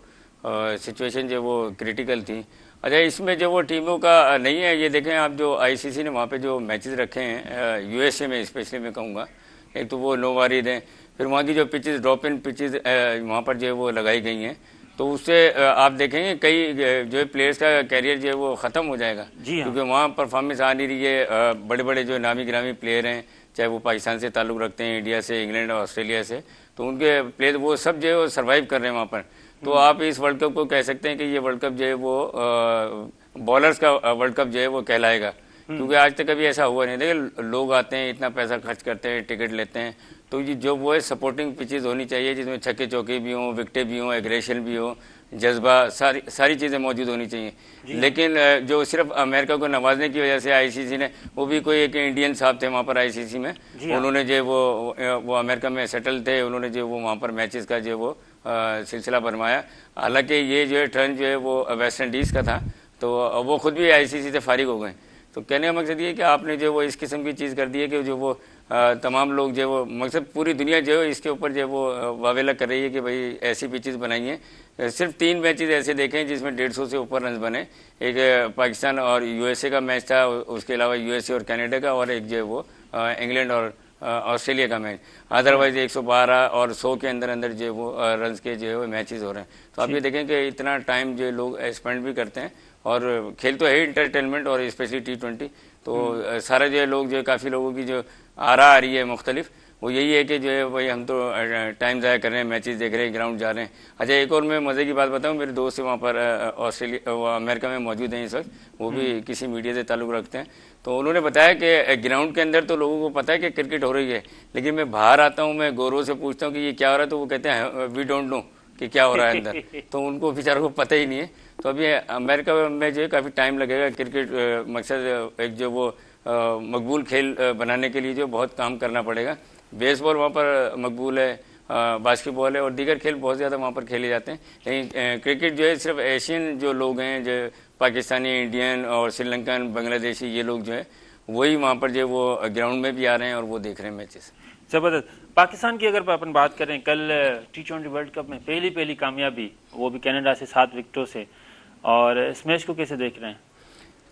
सिचुएशन जो वो क्रिटिकल थी। अच्छा, इसमें जो वो टीमों का नहीं है, ये देखें आप, जो ICC ने वहाँ पे जो मैचेस रखे हैं USA में स्पेशली मैं कहूँगा, एक तो वो नो वारिद हैं, फिर वहाँ की जो पिचेस ड्रॉप इन पिचेस वहाँ पर जो वो लगाई गई हैं, तो उससे आप देखेंगे कई जो प्लेयर्स का कैरियर जो है वो ख़त्म हो जाएगा, क्योंकि वहाँ परफॉर्मेंस आ नहीं रही है। बड़े बड़े जो नामी गिरामी प्लेयर हैं, चाहे वो पाकिस्तान से ताल्लुक़ रखते हैं, इंडिया से, इंग्लैंड और ऑस्ट्रेलिया से, तो उनके प्लेयर वो सब जो है वो सर्वाइव कर रहे हैं वहाँ पर। तो आप इस वर्ल्ड कप को कह सकते हैं कि ये वर्ल्ड कप जो है वो बॉलर्स का वर्ल्ड कप जो है वो कहलाएगा, क्योंकि आज तक कभी ऐसा हुआ नहीं। देखिए, लोग आते हैं, इतना पैसा खर्च करते हैं, टिकट लेते हैं, तो ये जो वो है सपोर्टिंग पिचेस होनी चाहिए, जिसमें छक्के चौके भी हों, विकेटें भी हों, एग्रेशन भी हो, जज्बा, सारी चीज़ें मौजूद होनी चाहिए। लेकिन जो सिर्फ अमेरिका को नवाजने की वजह से ICC ने, वो भी कोई एक इंडियन साहब थे वहाँ पर ICC में, उन्होंने जो वो अमेरिका में सेटल थे, उन्होंने जो वो वहाँ पर मैचेस का जो वो सिलसिला बनवाया। हालांकि ये जो है टर्न जो है वो वेस्ट इंडीज़ का था, तो वो खुद भी ICC से फारिग हो गए। तो कहने का मकसद ये कि आपने जो वो इस किस्म की चीज़ कर दी है कि जो वो तमाम लोग जो वो मकसद पूरी दुनिया जो है इसके ऊपर जो वो वावेला कर रही है कि भाई ऐसी पिचेस बनाई हैं। सिर्फ 3 मैचेस ऐसे देखे हैं जिसमें 150 से ऊपर रन बने। एक पाकिस्तान और USA का मैच था, उसके अलावा USA और कनाडा का, और एक जो है वो इंग्लैंड और ऑस्ट्रेलिया का मैच। अदरवाइज 112 और 100 के अंदर अंदर जो वो रन के जो है वो मैचेस हो रहे हैं। तो आप ये देखें कि इतना टाइम जो लोग स्पेंड भी करते हैं, और खेल तो है इंटरटेनमेंट, और स्पेशली T20, तो सारा जो है लोग जो है काफ़ी लोगों की जो आ रही है मुख्तलिफ, वो यही है कि जो है भाई हम तो टाइम ज़ाया कर रहे हैं, मैचेस देख रहे हैं, ग्राउंड जा रहे हैं। अच्छा, एक और मैं मज़े की बात बताऊं, मेरे दोस्त वहाँ पर अमेरिका में मौजूद हैं इस वक्त, वो भी किसी मीडिया से ताल्लुक़ रखते हैं, तो उन्होंने बताया कि ग्राउंड के अंदर तो लोगों को पता है कि क्रिकेट हो रही है, लेकिन मैं बाहर आता हूँ, मैं गौरव से पूछता हूँ कि ये क्या हो रहा है, तो वो कहते हैं वी डोंट नो कि क्या हो रहा है अंदर। तो उनको बेचारों को पता ही नहीं है। तो अभी अमेरिका में जो है काफ़ी टाइम लगेगा। क्रिकेट मकसद एक जो वो मकबूल खेल बनाने के लिए जो बहुत काम करना पड़ेगा। बेसबॉल वहाँ पर मकबूल है, बास्केटबॉल है, और दीगर खेल बहुत ज़्यादा वहाँ पर खेले जाते हैं, लेकिन क्रिकेट जो है सिर्फ एशियन जो लोग हैं, जो पाकिस्तानी, इंडियन और श्रीलंकन, बांग्लादेशी, ये लोग जो है वही वहाँ पर जो वो ग्राउंड में भी आ रहे हैं और वो देख रहे हैं मैचेस। ज़बरदस्त। पाकिस्तान की अगर अपन बात करें, कल T20 वर्ल्ड कप में पहली कामयाबी, वो भी कनाडा से 7 विकेटों से, और इस मैच को कैसे देख रहे हैं?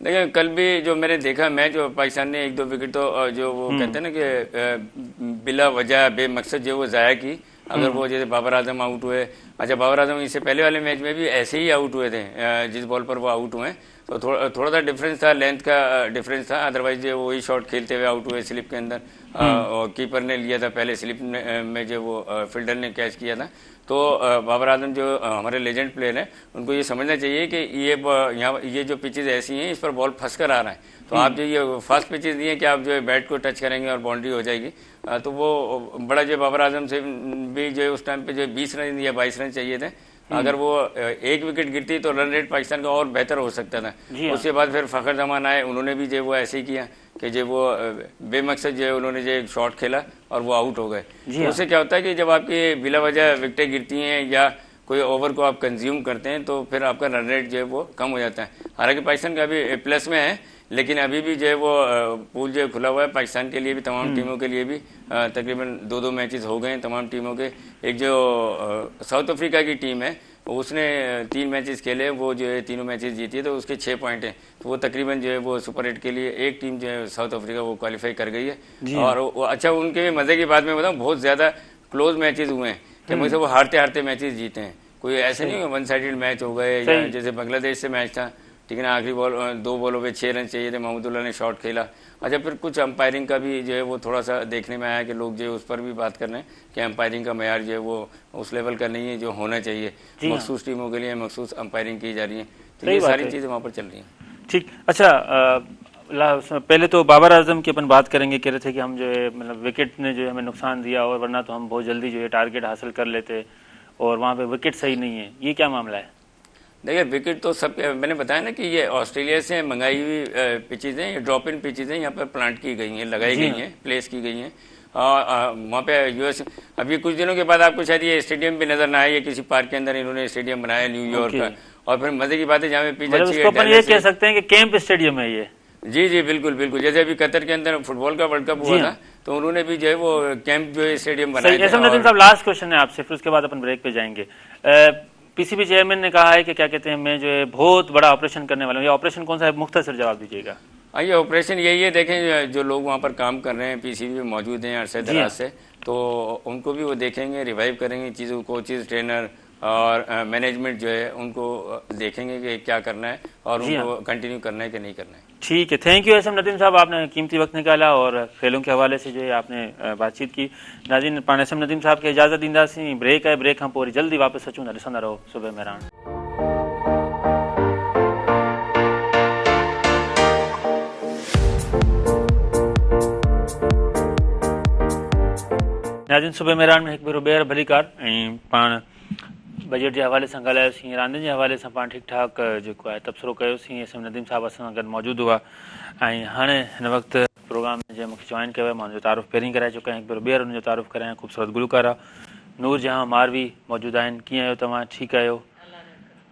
देखिए, कल भी जो मैंने देखा मैच, पाकिस्तान ने 1-2 विकेट तो जो वो कहते हैं ना कि बिला वजह बेमकसद जो वो ज़ाया की। अगर वो जैसे बाबर आजम आउट हुए, अच्छा बाबर आजम इससे पहले वाले मैच में भी ऐसे ही आउट हुए थे, जिस बॉल पर वो आउट हुए, तो थोड़ा सा डिफरेंस था, लेंथ का डिफरेंस था। अदरवाइज जो वही शॉट खेलते हुए आउट हुए स्लिप के अंदर, और कीपर ने लिया था पहले, स्लिप में जो वो फील्डर ने कैच किया था। तो बाबर आजम जो हमारे लेजेंड प्लेयर हैं, उनको ये समझना चाहिए कि ये जो पिचेज ऐसी हैं, इस पर बॉल फंस कर आ रहा है। तो आप जो ये फास्ट पिचेज दिए कि आप जो है बैट को टच करेंगे और बाउंड्री हो जाएगी, तो वो बड़ा जो बाबर आजम से भी जो है उस टाइम पे जो 20 रन या 22 रन चाहिए थे। अगर वो 1 विकेट गिरती तो रन रेट पाकिस्तान का और बेहतर हो सकता था। उसके बाद फिर फ़खर जमान आए, उन्होंने भी जो वो ऐसे ही किया कि जो वो बेमकसद जो है उन्होंने जो एक शॉट खेला और वो आउट हो गए। तो उससे क्या होता है कि जब आपकी बिला वजह विकेटें गिरती हैं या कोई ओवर को आप कंज्यूम करते हैं तो फिर आपका रन रेट जो है वो कम हो जाता है। हालांकि पाकिस्तान का अभी प्लस में है, लेकिन अभी भी जो है वो पूल जो है खुला हुआ है पाकिस्तान के लिए भी, तमाम टीमों के लिए भी। तकरीबन 2-2 मैचेस हो गए हैं तमाम टीमों के। एक जो साउथ अफ्रीका की टीम है उसने 3 मैचेस खेले, वो जो है तीनों मैचेस जीती है, तो उसके 6 पॉइंट हैं। तो वो तकरीबन जो है वो सुपर 8 के लिए एक टीम जो है साउथ अफ्रीका वो क्वालिफाई कर गई है। और अच्छा, उनके मजे की बात मैं बताऊँ, बहुत ज़्यादा क्लोज मैचेस हुए हैं कि मुझे वो हारते हारते मैचेस जीते हैं। कोई ऐसे नहीं वन साइडेड मैच हो गए, या जैसे बांग्लादेश से मैच था, ठीक है ना, आखिरी बॉल 2 बॉलों पे 6 रन चाहिए थे, महमूदुल्लाह ने शॉट खेला। अच्छा, फिर कुछ अंपायरिंग का भी जो है वो थोड़ा सा देखने में आया कि लोग जो है उस पर भी बात कर रहे हैं कि अंपायरिंग का मेयार जो है वो उस लेवल का नहीं है जो होना चाहिए। मखसूस टीमों के लिए मखसूस अंपायरिंग की जा रही है, तो ये सारी चीज़ें वहाँ पर चल रही हैं। ठीक, अच्छा, पहले तो बाबर आजम की अपन बात करेंगे। कह रहे थे कि हम जो है मतलब विकेट ने जो है हमें नुकसान दिया, और वरना तो हम बहुत जल्दी जो है टारगेट हासिल कर लेते, और वहाँ पे विकेट सही नहीं है। ये क्या मामला है? देखिए, विकेट तो सब, मैंने बताया ना कि ये ऑस्ट्रेलिया से मंगाई हुई पिचेज हैं, ये ड्रॉप इन पिचेज हैं, यहाँ पर प्लांट की गई हैं, लगाई गई हैं, प्लेस की गई हैं। और वहाँ पे यूएस, अभी कुछ दिनों के बाद आपको शायद ये स्टेडियम भी नजर ना आए, ये किसी पार्क के अंदर इन्होंने स्टेडियम बनाया न्यूयॉर्क का। और फिर मजे की बात है, जहाँ पे पिच अच्छी है, अपन ये कह सकते हैं कि कैंप स्टेडियम है ये। जी जी, बिल्कुल बिल्कुल। जैसे अभी कतर के अंदर फुटबॉल का वर्ल्ड कप हुआ था, तो उन्होंने भी जो है वो कैंप जो है स्टेडियम बनाया। नदीम साहब, लास्ट क्वेश्चन है आपसे, फिर उसके बाद अपन ब्रेक पे जाएंगे। पीसीबी चेयरमैन ने कहा है कि क्या कहते हैं, मैं जो है बहुत बड़ा ऑपरेशन करने वाला हूँ। ये ऑपरेशन कौन सा है, मुख्तसर जवाब दीजिएगा। ये ऑपरेशन यही है, देखें जो लोग वहाँ पर काम कर रहे हैं पीसीबी में मौजूद हैं अरसे दराज से, तो उनको भी वो देखेंगे, रिवाइव करेंगे चीज़ों, कोचेज, ट्रेनर और मैनेजमेंट जो है उनको देखेंगे कि क्या करना है और उनको कंटिन्यू करना है कि नहीं करना है। ठीक है, थैंक यू एसएम नदीम साहब, आपने कीमती वक्त निकाला और खेलों के हवाले से जो है आपने बातचीत की। नाज़रीन, पाण एसएम नदीम साहब खे इजाज़त दींदासीं। ब्रेक है, ब्रेक खां पोइ वरी जल्दी वापसि अचूं था। ॾिसंदा रहो सुबह मेहरान। नाज़रीन, सुबह मेहरान में हिकु भेरो ॿीहर भलीकार। ऐं पाण बजट जे हवाले सां ॻाल्हायोसीं, रांदियुनि जे हवाले सां पाण ठीकु ठाक जेको आहे तबसरो कयोसीं। एसएम नदीम साहब असां सां गॾु मौजूदु हुआ। ऐं हाणे हिन वक़्तु प्रोग्राम में जंहिं मूंखे जॉइन कयो आहे, मां हुनजो तारुफ़ पहिरीं कराए चुका आहियां, हिकु भेरो ॿीहर हुनजो तारुफ़ करायां। ख़ूबसूरत गुलकार आहे, नूर जहां मारवी मौजूदु आहिनि। कीअं आहियो तव्हां? ठीकु आहियो?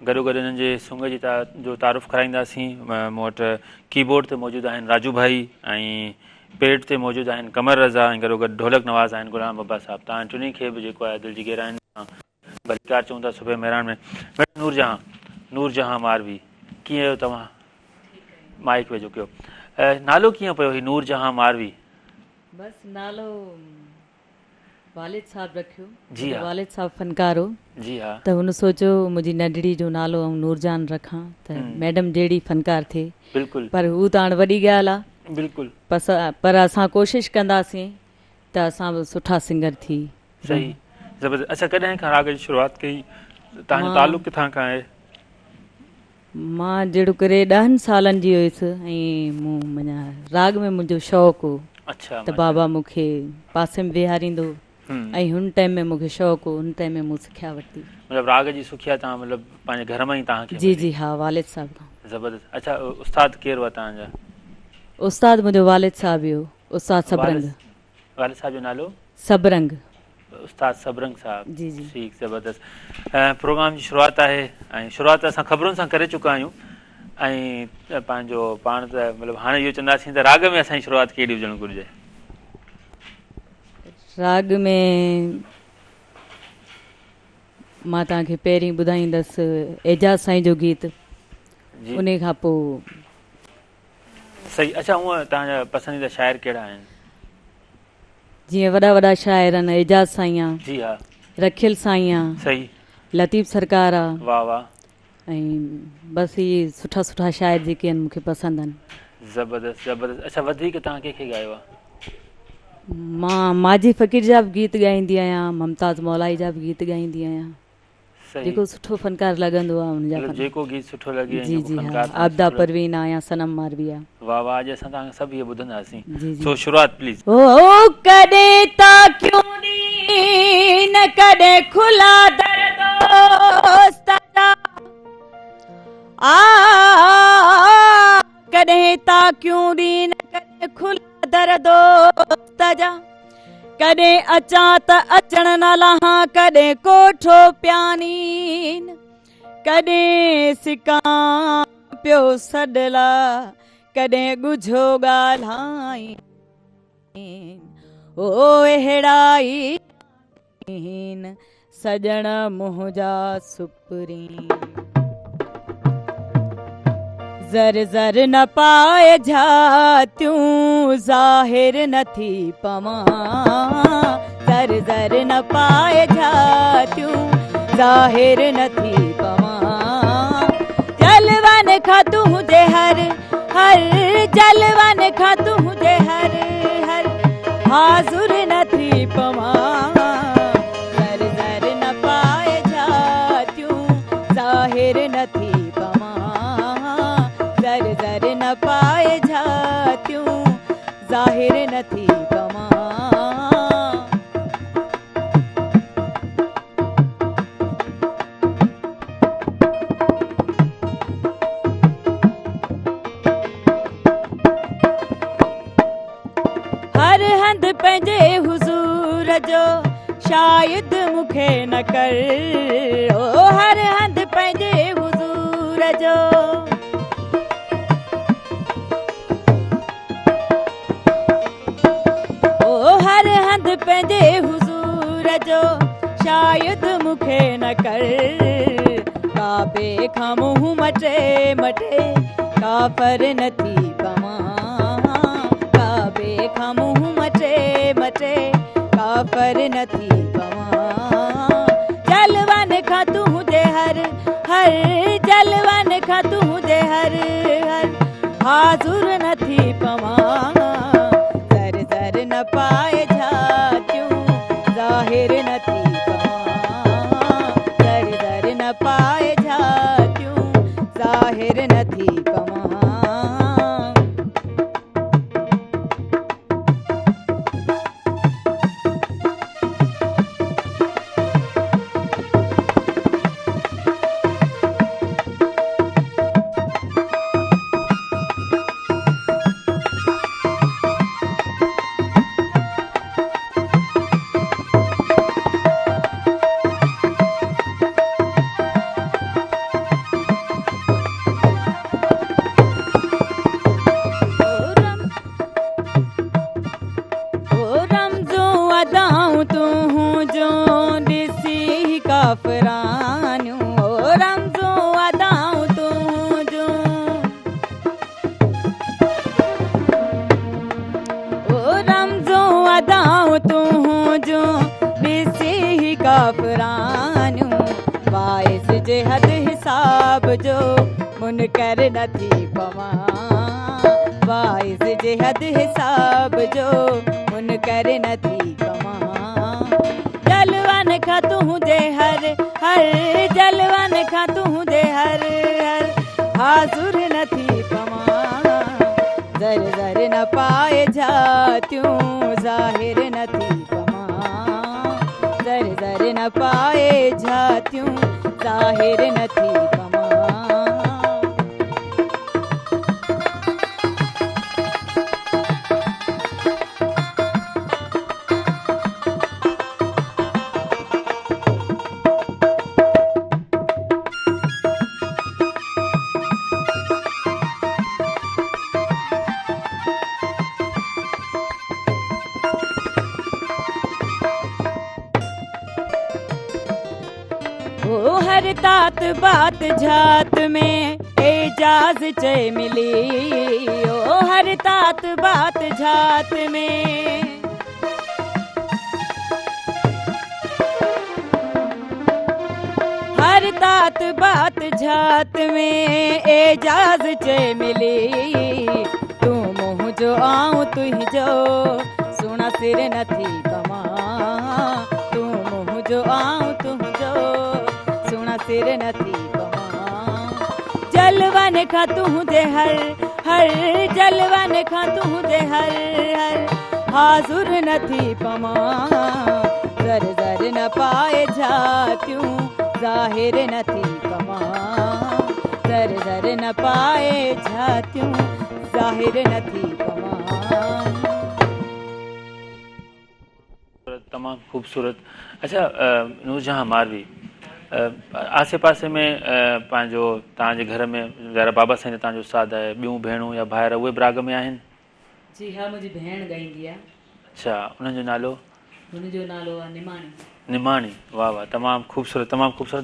गॾो गॾु हिननि जे सूंघ जी जो तारुफ़ कराईंदासीं। मूं वटि कीबोर्ड ते मौजूदु आहिनि राजू भाई, ऐं पेड ते मौजूदु आहिनि कमर रज़ा, ऐं गॾो गॾु ढोलक नवाज़ आहिनि गुलाम अब्बा साहब। तव्हां टिनी खे बि जेको आहे दिलि जी गहराइनि सां भलीकार चऊं था सुबह मेहरान में। नूर जहां मारवी, कीअं आहियो तव्हां? माइक वेझो कयो। नालो कीअं पियो ही नूर जहां मारवी? बस नालो वालिद साहब रखियो। जी हाँ, वालिद साहब फनकार हो। जी हाँ। त हुन सोचो मुंहिंजी नंढड़ी जो नालो ऐं नूरजान रखां त मैडम जहिड़ी फनकार थिए। बिल्कुलु, पर हू त हाणे वॾी ॻाल्हि आहे। बिल्कुलु। पर असां कोशिशि कंदासीं त असां बि सुठा सिंगर थी। सही, ज़बरदस्त। अच्छा, कॾहिं खां राग जी शुरूआति कई? तव्हांजो तालुक़ किथां खां आहे? मां जहिड़ो करे 10 सालनि जी हुयसि, ऐं मूं माना राग में मुंहिंजो शौक़ु हो। अच्छा, त बाबा मूंखे पासे में विहारींदो, ऐं हुन टाइम में मूंखे शौक़ु हो, हुन टाइम में मूं सिखिया वरिती। मतिलबु राग जी सुखिया तव्हां मतिलबु पंहिंजे घर में ई तव्हांखे? जी जी हा, वालिद साहब खां। ज़बरदस्त। अच्छा, उस्ताद केरु हुआ तव्हांजा? उस्ताद मुंहिंजो वालिद साहब हुयो, उस्ताद सबरंग। वालिद साहब जो नालो? सबरंग। उस्ताद सबरंग साहब। जी जी। ठीकु, ज़बरदस्त। प्रोग्राम जी शुरूआति आहे, ऐं शुरूआति असां ख़बरुनि सां करे चुका आहियूं। ऐं पंहिंजो पाण त मतिलबु हाणे इहो चवंदासीं त राग में असांजी शुरूआति कहिड़ी हुजणु घुरिजे? राग में मां तव्हांखे पहिरीं ॿुधाईंदसि एजाज साईं जो गीत, उन खां पोइ। सही। अच्छा, हूअं तव्हांजा पसंदीदा शाइर कहिड़ा आहिनि? जीअं वॾा वॾा शाइर आहिनि, एजाज साईं आहे। जी हा। रखियल साईं आहे। सही। लतीफ़ सरकार आहे। वाह वाह। ऐं बसि इहे सुठा सुठा शाइर जेके आहिनि मूंखे पसंदि आहिनि। ज़बरदस्त ज़बरदस्त। अच्छा, वधीक तव्हां कंहिंखे ॻायो आहे? मां माजी फ़कीर जा बि गीत ॻाईंदी आहियां, मुमताज़ मौलाई जा बि गीत ॻाईंदी आहियां। जेको सुठो फनकार लॻंदो आहे हुनजा। जेको गीत सुठो लॻे। जी जी हा। आबदा परवीन आहे या सनम मारवी आहे। वाह वाह। अॼु असां तव्हां सभु इहे ॿुधंदासीं। सो शुरूआत प्लीज़। ओ कॾहिं ता क्यों दी न कॾहिं खुला दर दोस्त जा, कॾहिं ता क्यों दी न कॾहिं खुला दर दोस्त जा, कॾहिं अचां त अचण न लहां, कॾहिं कोठो प्यानीन, कॾहिं सिकां पियो सॾला, कॾहिं ॻुझो ॻाल्हाईं, ओ अहिड़ाई सजण मुंहिंजा सुपरी। ज़र ज़र न पाए झातियूं ज़ाहिर नथी पवां, ज़र ज़र न पाए झातियूं ज़ाहिर नथी पवां। जलवन खां तुंहिंजे हर हर, जलवन खां तुंहिंजे हर हर हाज़ुर नथी पवां। ज़र ज़र न पाए झातियूं ज़ाहिर नथी पवां, ज़र ज़र न पाए झातियूं ज़ाहिर नथी पवां। हर हंध पंहिंजे हुज़ूर जो शायद मूंखे न कर, ओ हर हंध पंहिंजे हुज़ूर जो, ओ हर हंध पंहिंजे हुज़ूर जो शायद मूंखे न कर। काबे खां मुंहुं मटे मटे काफ़र नथी पवां, काबे खां मुंहुं मटे मटे काफ़र नथी पवां। जलवन खां तुंहिंजे हर हर, जलवन खां तुंहिंजे हर हर हाज़ुर नथी पवां। ज़र ज़र न पाए झातियूं ज़ाहिर नथी पवां, ज़र ज़र न पाए झातियूं ज़ाहिर नथी पवां। जो मुनकर नथी पवां, वाइज़ जे हद हिसाब जो मुनकर नथी पवां। जलवन खां तुंहिंजे हर हर, जलवन खां तुंहिंजे हर हर हाज़ुर नथी पवां। ज़र ज़र न पाए झातियूं ज़ाहिर नथी पवां, ज़र ज़र न पाए झातियूं ज़ाहिर नथी पवां। ओ हर तात बात झात में एजाज चए मिली, ओ हर तात बात झात में, हर तात बात झात में एजाज चए मिली। तू मुँह जो आऊं तुझो सुना सिर नथी पवां, तू मुँह जो आऊं तुझो सुना सिर नथी पवां। जलवन खां तुंहिंजे हर हर, जलवन खां तुंहिंजे हर हर हाज़ुर नथी पवां। ज़र ज़र न पाए झातियूं ज़ाहिर नथी पवां, ज़र ज़र न पाए झातियूं ज़ाहिर नथी पवां। तमामु ख़ूबसूरत। अच्छा, नूरजहां मारवी, आसे पासे में पंहिंजो तव्हांजे घर में ज़रा बाबा साईं तव्हांजो उस्ताद आहे, ॿियूं भेणूं या भाइर उहे बि राग में आहिनि? जी हा, मुंहिंजी भेण ॻाईंदी आहे। अच्छा, उन्हनि जो नालो? हुनजो नालो आहे निमाणी। निमाणी, वाह वाह, तमामु ख़ूबसूरत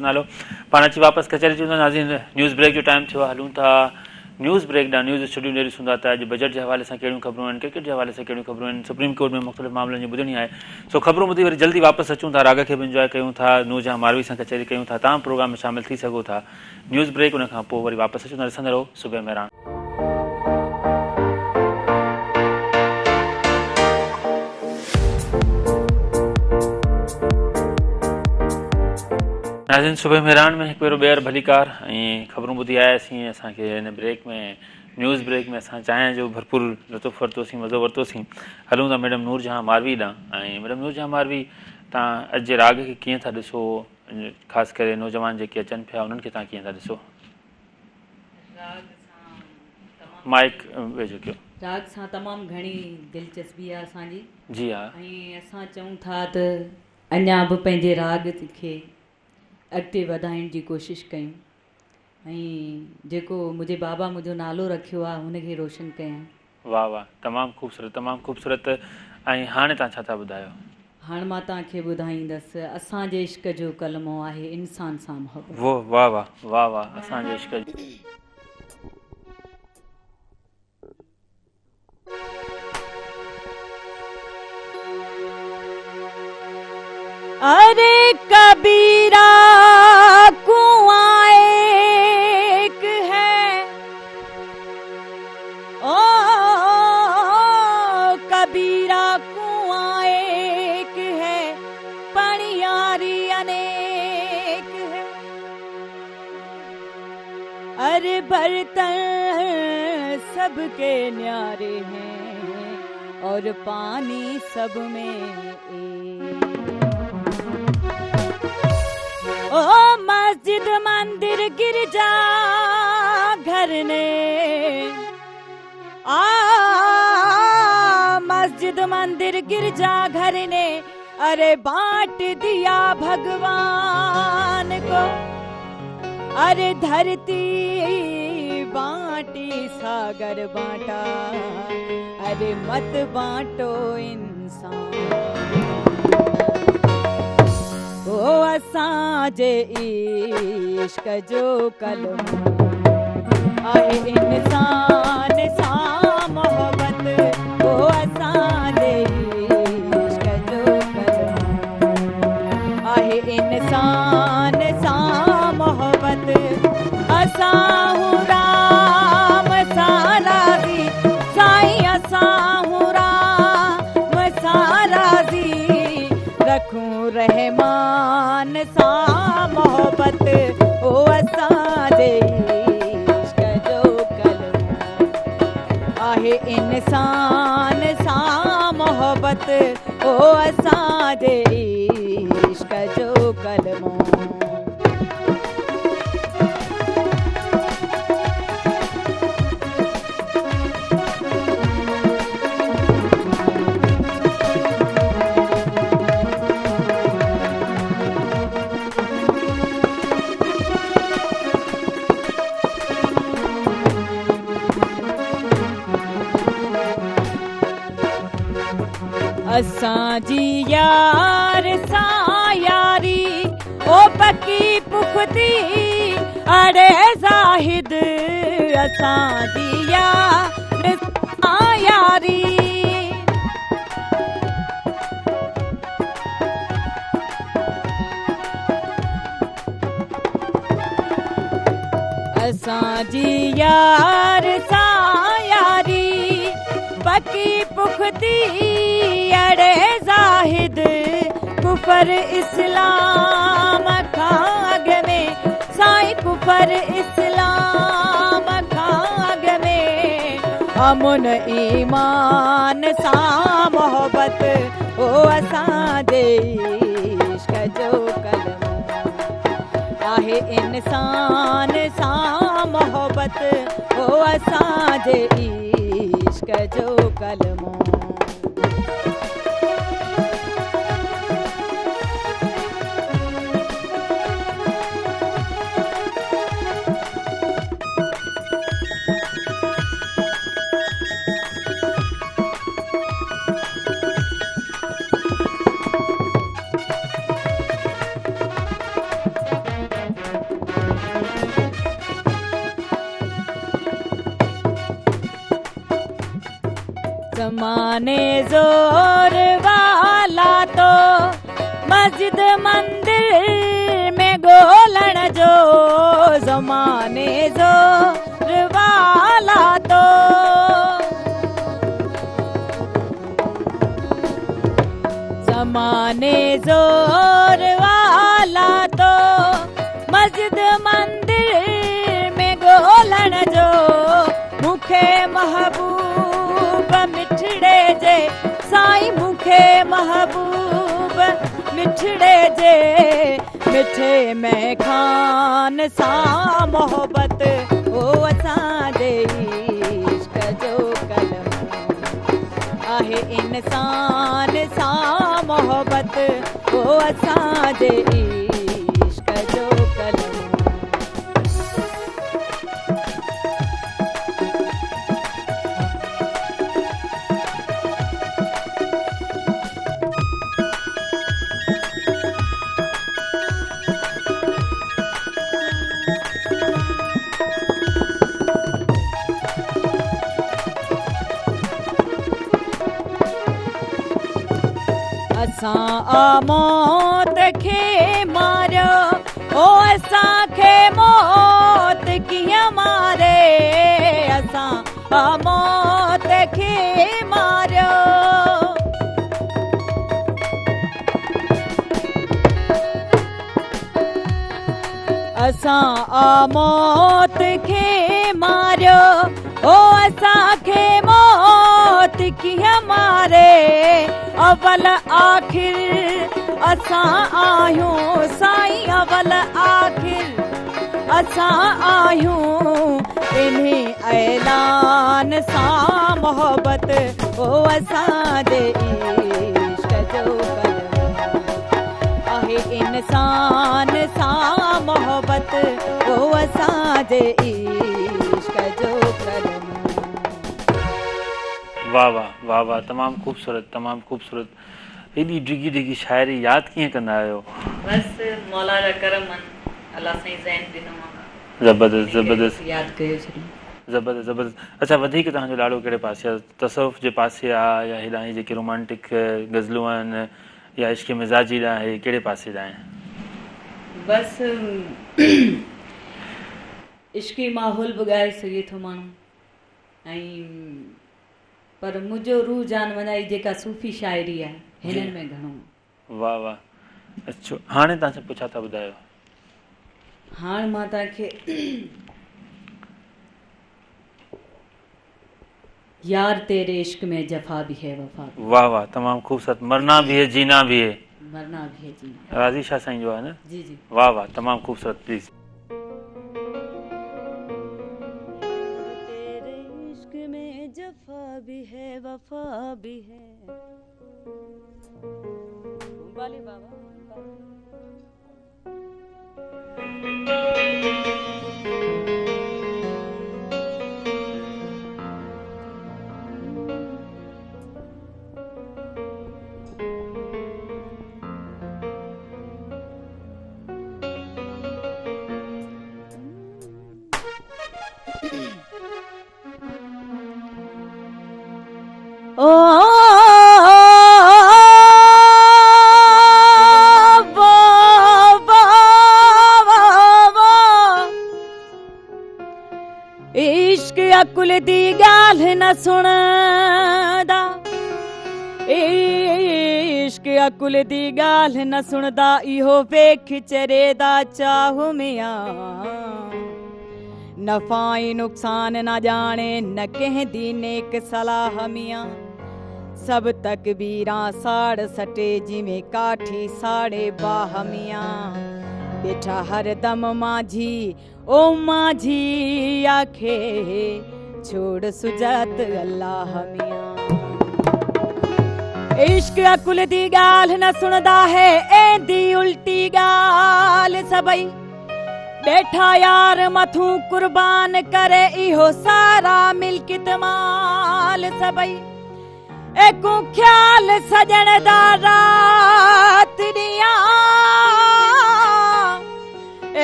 नालो। पाण अची वापसि कचहरी अची वेंदा। नाज़रीन, न्यूज़ ब्रेक जो टाइम थियो आहे, हलूं था न्यूज़ ब्रेक ॾांहुं। न्यूज़ स्टूडियो ॾेई ॾिसूं था त अॼु बजट जे हवाले सां कहिड़ियूं ख़बरूं आहिनि, क्रिकेट जे हवाले सां कहिड़ियूं ख़बरूं आहिनि, सुप्रीम कोर्ट में मुख़्तलिफ़ मामलनि जी ॿुधणी आहे। सो ख़बरूं ॿुधी वरी जल्दी वापसि अचूं था, राग खे बि इंजॉय कयूं था, नूरजहां मारवी सां कचहरी कयूं था। तव्हां प्रोग्राम में शामिलु थी सघो था। न्यूज़ ब्रेक, उन खां पोइ वरी वापसि अचूं था। ॾिसंदा रहो सुबह मेहरान। नाज़रीन, सुबह मेहरान में हिकु भेरो ॿीहर भलीकार ऐं ख़बरूं ॿुधी आयासीं। असांखे हिन ब्रेक में, न्यूज़ ब्रेक में असां चांहि जो भरपूर लुत्फ़ वरितोसीं, मज़ो वरितोसीं। हलूं था मैडम नूरजहां मारवी ॾांहुं। ऐं मैडम नूरजहां मारवी, तव्हां अॼु जे राग खे कीअं था ॾिसो, ख़ासि करे नौजवान जेके अचनि पिया उन्हनि खे तव्हां कीअं था ॾिसो? माइक वेझो कयो। राग सां तमामु घणी दिलचस्पी आहे असांजी। जी हा। ऐं असां चऊं था त अञा बि पंहिंजे राग खे अॻिते वधाइण जी कोशिशि कयूं ऐं जेको मुंहिंजे बाबा मुंहिंजो नालो रखियो आहे हुनखे रोशन कयूं। वाह वाह, तमामु ख़ूबसूरत। ऐं हाणे तव्हां छा था ॿुधायो? हाणे मां तव्हांखे ॿुधाईंदसि, असांजे इश्क जो कलमो आहे इंसान सां मोहबत। वो वाह वाह वाह वाह, असांजे इश्क जो। अरे कबीरा कुआं एक है, ओ कबीरा कुआं एक है, पनियारी अनेक है। अरे बर्तन सबके न्यारे हैं और पानी सब में एक। ओ मस्जिद मंदिर गिरजा घर ने, मस्जिद मंदिर गिरजा घर ने, अरे बांट दिया भगवान को। अरे धरती बांटी सागर बांटा, अरे मत बांटो इंसान। ओ असांजे इश्क जो कलमो आहे इंसान सां मोहबत। ओ असांजे इश्क जो कलमो आहे इंसान सां मोहबत। असां हूं राम सां राज़ी, साईं असां हूं राम सां राज़ी, रखूं रहमान सां मोहबत। ओ असांजे इश्क जो कलमो आहे इंसान सां मोहबत। ओ असांजे इश्क जो कलमो। असांजी यार सां यारी, ओ पक्की पुख्ती अड़े ज़ाहिद। असांजी यार सां यारी, असांजी यार सां यारी, पक्की पुख्ती अड़े ज़ाहिद। कुफर इस्लाम खां अॻ में, साईं कुफर इस्लाम खां अॻ में, अमुन ईमान सां मोहबत। ओ असांजे इश्क जो कलमो आहे इंसान सां मोहबत। ओ असांजे इश्क जो कलमो। ज़माने ज़ोर वाला तो मस्जिद मंदिर में गोलण जो, ज़माने ज़ोर वाला तो ज़माने ज़ोर वाला तो मस्जिद मंदिर में गोलण जो, मुखे महबूब मिठड़े जे साईं, मुखे महबूब मिठड़े जे, मिठे में खान सा मोहब्बत ओ असांजे इश्क जो कलम आहे, इंसान सा मोहब्बत ओ असांजे इश्क जो कलम। असां मौत खे मारियो, ओ असांखे मौत कीअं मारे, असां मौत खे मारियो, असां मौत खे मारियो, ओ असांखे मौत कीअं मारे, अवल आखिर असां आहियूं साईं, अवल आखिर असां आहियूं, इन्हीं ऐलान सां मोहब्बत ओ असांजे इश्क जो कलम आहे, इंसान सां मोहब्बत ओ असांजे इश्क जो कलम। वाह वाह वाह वाह, तमामु ख़ूबसूरत, तमामु ख़ूबसूरत। एॾी डिघी डिघी शाइरी यादि कीअं कंदा आहियो? बसि मौला जा करम आहिनि, अलाह साईं ज़हन ॾिनो आहे। ज़बरदस्त ज़बरदस्त यादि कयो छॾियो। ज़बरदस्त ज़बरदस्त। अच्छा, वधीक तव्हांजो ॾाढो कहिड़े पासे आहे? तसव्वुफ़ जे पासे आहे या हेॾां जेके रोमांटिक गज़लूं आहिनि या इश्क मिज़ाजी ॾांहुं आहे, कहिड़े पासे ॾांहुं आहे? बसि इश्की माहौल बि ॻाए सघे थो माण्हू, ऐं पर मुंहिंजो रूह जान वञाई जेका सूफ़ी शाइरी आहे हिननि में घणो। वाह वाह। अच्छा, हाणे तव्हां छा पुछा था ॿुधायो? हाणे मां तव्हांखे यार तेरे इश्क में जफ़ा भी है वफ़ा भी। वाह वाह, तमामु ख़ूबसूरत। मरना भी है जीना भी है, मरना भी है जीना। राज़ी शाह साईं जो आहे न? जी जी। वाह वाह, तमामु ख़ूबसूरत। प्लीज़। तेरे इश्क में जफ़ा भी है वफ़ा भी है। बाली बाबा ओ इश्क अकुल दी गाल न सुनदा, इश्क अकुल दी गाल न सुनदा, इहो वेख चरे दा चाहु मियां, नफ़ाई नुक़सान न जाने न कंहिं दी नेक सलाह मियां, सब तकबीरां साड़ सटे जिमें काठी साड़े बाह मियां, बेठा हर दम माझी ओ माझी आखे छोड़ सुजात अल्लाह मियां। इश्क अकुल दी गाल न सुनदा है एंदी उल्टी गाल सबई, बैठा यार मथू कुर्बान करे इहो सारा मिल्कित माल सबई, एकू ख्याल सजण दा रात दिया,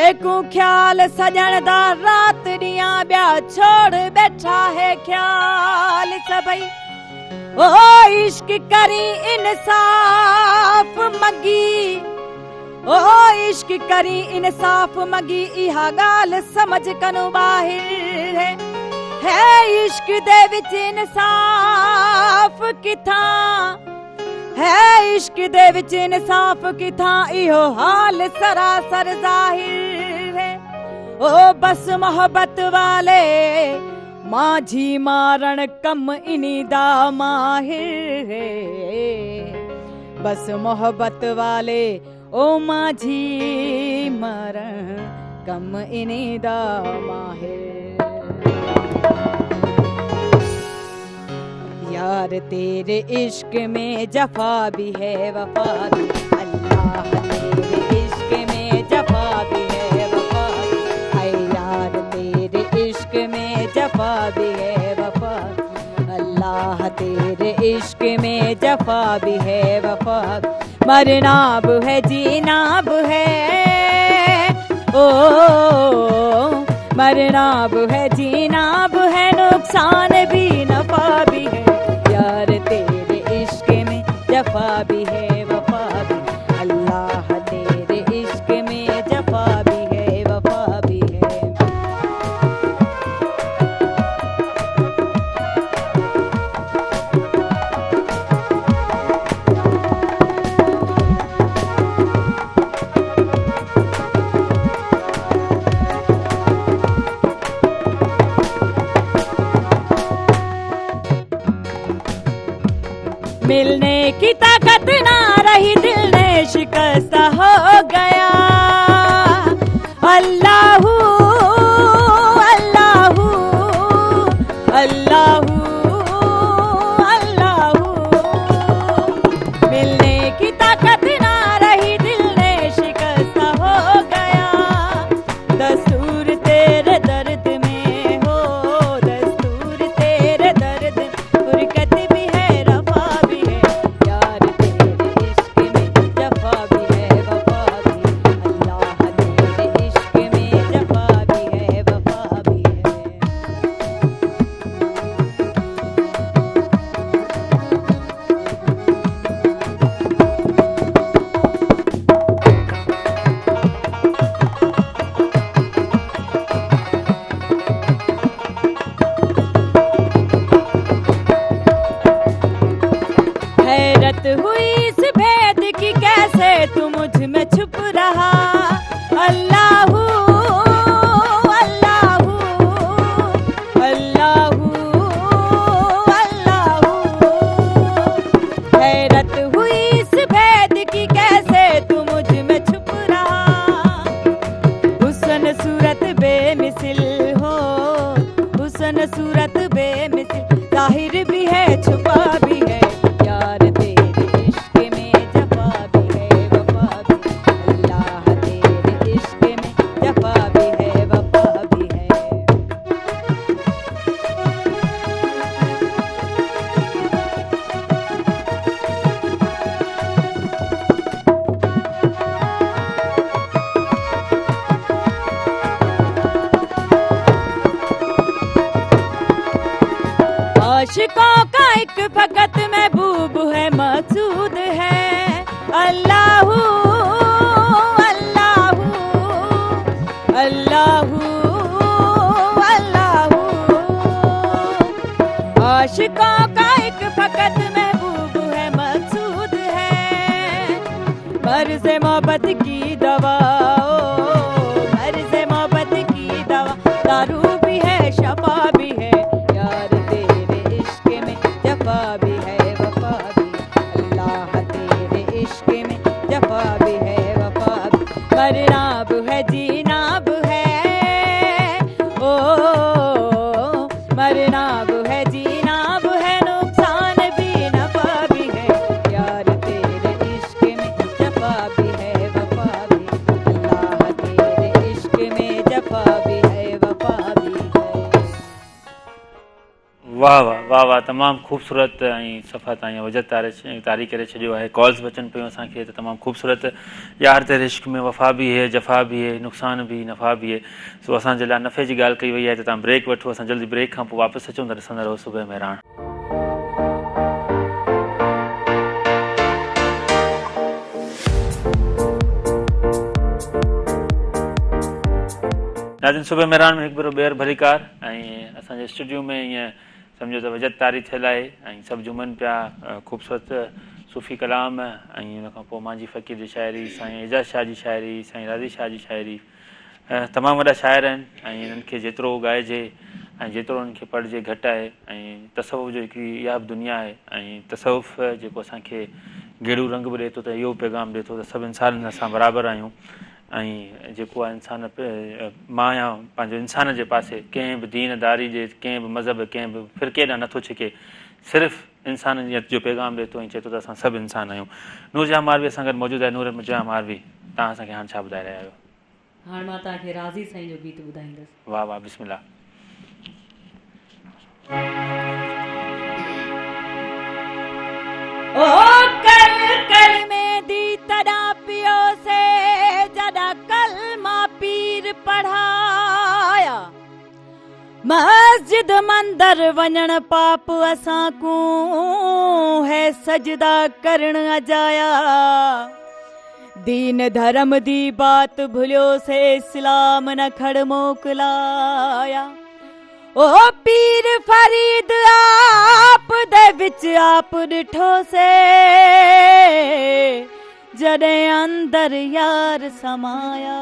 एकू ख्याल सजण दा रात दिया, ब्या छोड़ बैठा है ख्याल सबई, ओ इश्क करी इंसाफ मगी, ओ इश्क करी इंसाफ मगी, इहा गाल समझ कनु बाहिर है इश्क दे विच इंसाफ किथां, है इश्क दे विच इंसाफ किथां, इहो हाल सरासर जाहिर है। ओ बस मोहब्बत वाले माझी मारण कम इनी दा माहिर है, बस मोहब्बत वाले ओ माझी मारण कम इनी दा माहिर। यार तेरे इश्क में जफा भी है वफा भी, अल्लाह तेरे इश्क में जफा भी है वफा भी, आए यार तेरे इश्क में जफा भी है वफा, अल्लाह तेरे इश्क में जफा भी है वफा, मरना अब है जीना अब है, ओ मरना अब है जीना अब है, नुकसान भी नफा भी है, यार तेरे इश्क में जफा भी है वफा भी, अल्लाह तेरे इश्क में जफा भी है वफा भी है। मिलने की ताकत ना रही, दिल ने शिकस्त हो गया, अल्लाहू अल्लाहू अल्लाहू अल्लाहू, मिलने की ताकत ना रही, दिल ने शिकस्त हो गया, दस्तूर तेरे दर्द में हो, दस्तूर तेरे दर्द, फुरकत भी है रफा भी है, यार तेरे इश्क में जफा भी है वफा भी, अल्लाह तेरे इश्क में जफा भी है वफा भी है। हैरत हुई इस भेद की, कैसे तू मुझ में छुप रहा, अल्लाहू अल्लाहू अल्लाहू अल्लाहू, हैरत हुई इस भेद की, कैसे तू मुझ में छुप रहा, हुस्न सूरत बेमिसिल हो, हुस्न सूरत बेमिसिल, जाहिर भी है छुपा भी है, यार तेरे इश्क में जफा भी है वफा भी, अल्लाह तेरे इश्क में जफा भी है वफा भी है। आशिकों का एक फकत महबूब है, मकसूद है, अल्लाहू अल्लाहू अल्लाहू अल्लाहू, आशिकों का एक फकत महबूब है, मकसूद है, मर्ज़ मोहब्बत की दवा, मर्ज़ मोहब्बत की दवा, दारू भी है शफा भी है, यार तेरे इश्क में जफा भी है वफा भी, अल्लाह तेरे इश्क में जफा भी है वफा भी, मरना अब है जीना अब है, ओ मरना अब है जीना अब है, नुकसान भी नफा भी है, यार तेरे इश्क में जफा भी है वफा भी, अल्लाह तेरे इश्क में जफा भी है वफा भी है। वाह वाह वाह वाह, तमामु ख़ूबसूरत ऐं सफ़ा ताईं वजत तारी करे छॾियो आहे। कॉल्स बि अचनि पियूं असांखे, त तमामु ख़ूबसूरत, यार तेरे इश्क में वफ़ा बि है जफ़ा बि है, नुक़सान बि नफ़ा बि है। सो असांजे लाइ नफ़े जी ॻाल्हि कई वई आहे त तव्हां ब्रेक वठो, असां जल्दी ब्रेक खां पोइ वापसि अचूं त ॾिसंदा रहो सुबुह मेहरान। नाज़रीन सुबह मेहरान में हिकु भेरो ॿीहर भलीकार ऐं असांजे स्टूडियो में ईअं सम्झो त वजत तारी थियल आहे ऐं सभु जुमनि पिया ख़ूबसूरत सूफ़ी कलाम ऐं उन खां पोइ मांजी फ़क़ीर जी शाइरी, साईं एजाज़ शाह जी शाइरी, साईं राज़ी शाह जी शाइरी तमामु वॾा शाइर आहिनि ऐं इन्हनि खे जेतिरो ॻाइजे ऐं जेतिरो उन्हनि खे पढ़िजे घटि आहे। ऐं तसवुफ़ जो हिकिड़ी इहा बि दुनिया आहे ऐं तसवुफ़ जेको असांखे गेड़ू रंग बि ॾिए थो त इहो पैगाम ॾिए थो त सभु इंसाननि असां बराबरि आहियूं ऐं जेको आहे इंसान मां या पंहिंजो इंसान जे पासे कंहिं बि दीनदारी जे कंहिं बि मज़हब कंहिं बि फ़िरके ॾांहुं नथो छिके, सिर्फ़ु इंसानियत जो पैगाम ॾिए थो ऐं चए थो त असां सभु इंसान आहियूं। नूरजहां मारवी असां गॾु मौजूदु आहे। नूरजहां मारवी, तव्हां असांखे हाणे छा ॿुधाए रहिया आहियो? हाणे मां तव्हांखे राज़ी साईं जो गीत ॿुधाईंदसि। वाह वाह, बिस्मिल्लाह। ओ कल कल में दी तड़ा पियो से जड़ा कलमा पीर पढ़ाया, मस्जिद मंदर वञण पाप असां को है सजदा करण अजाया, दीन धर्म दी बात भुलियो से इस्लाम न खड़ मोकलाया। ओ पीर फरीद आप दे विच आप ॾिठो से जॾहिं अंदर यार समाया,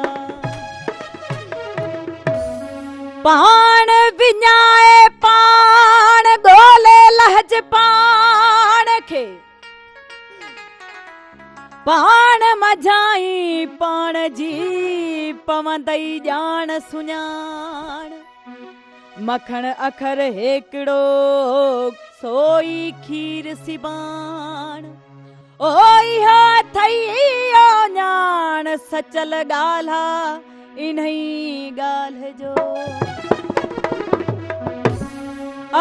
पाण विञाए पाण ॻोल्हे लहज पाण खे, पाण मझाई पाण जी पवंदई ॼाण सुञाण, मखण अखर हेकड़ो सोई खीर सिबाण, ओ इहो अथई इहो ॼाण सचल ॻाल्हा इन्ही ॻाल्हि जो,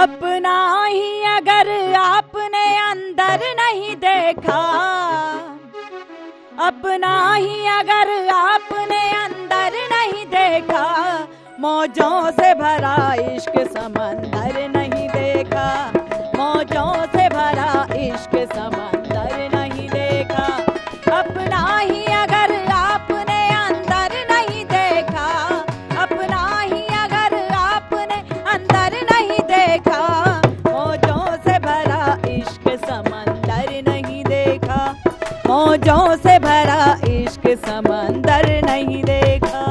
अपना ही अगर आपने अंदर नहीं देखा, अपना ही अगर आपने अंदर नहीं देखा, मौजों से भरा इश्क समंदर नहीं देखा, मौजों से भरा इश्क समंदर नहीं देखा, अपना ही अगर आपने अंदर नहीं देखा, अपना ही अगर आपने अंदर नहीं देखा, मौजों से भरा इश्क समंदर नहीं देखा, मौजों से भरा इश्क समंदर नहीं देखा।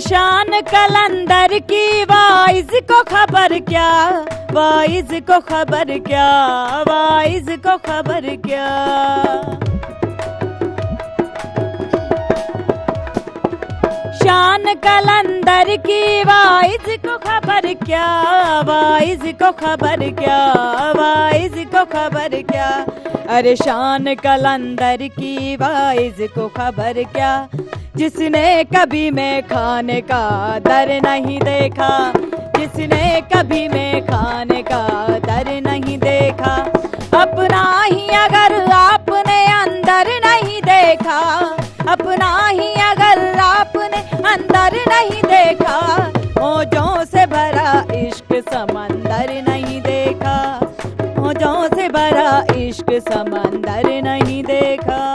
शान कलंदर की वाइज को खबर क्या, वाइज को खबर क्या, वाइज को खबर क्या, शान कलंदर की वाइज को खबर क्या, वाइज को खबर क्या, वाइज को खबर क्या, अरे शान कलंदर की वाइज को खबर क्या, जिसने कभी मैं खाने का दर नहीं देखा, जिसने कभी मैं खाने का दर नहीं देखा, अपना ही अगर आपने अंदर नहीं देखा, अपना ही अगर आपने अंदर नहीं देखा, मौजों से भरा इश्क समंदर नहीं देखा, मौजों से भरा इश्क समंदर नहीं देखा।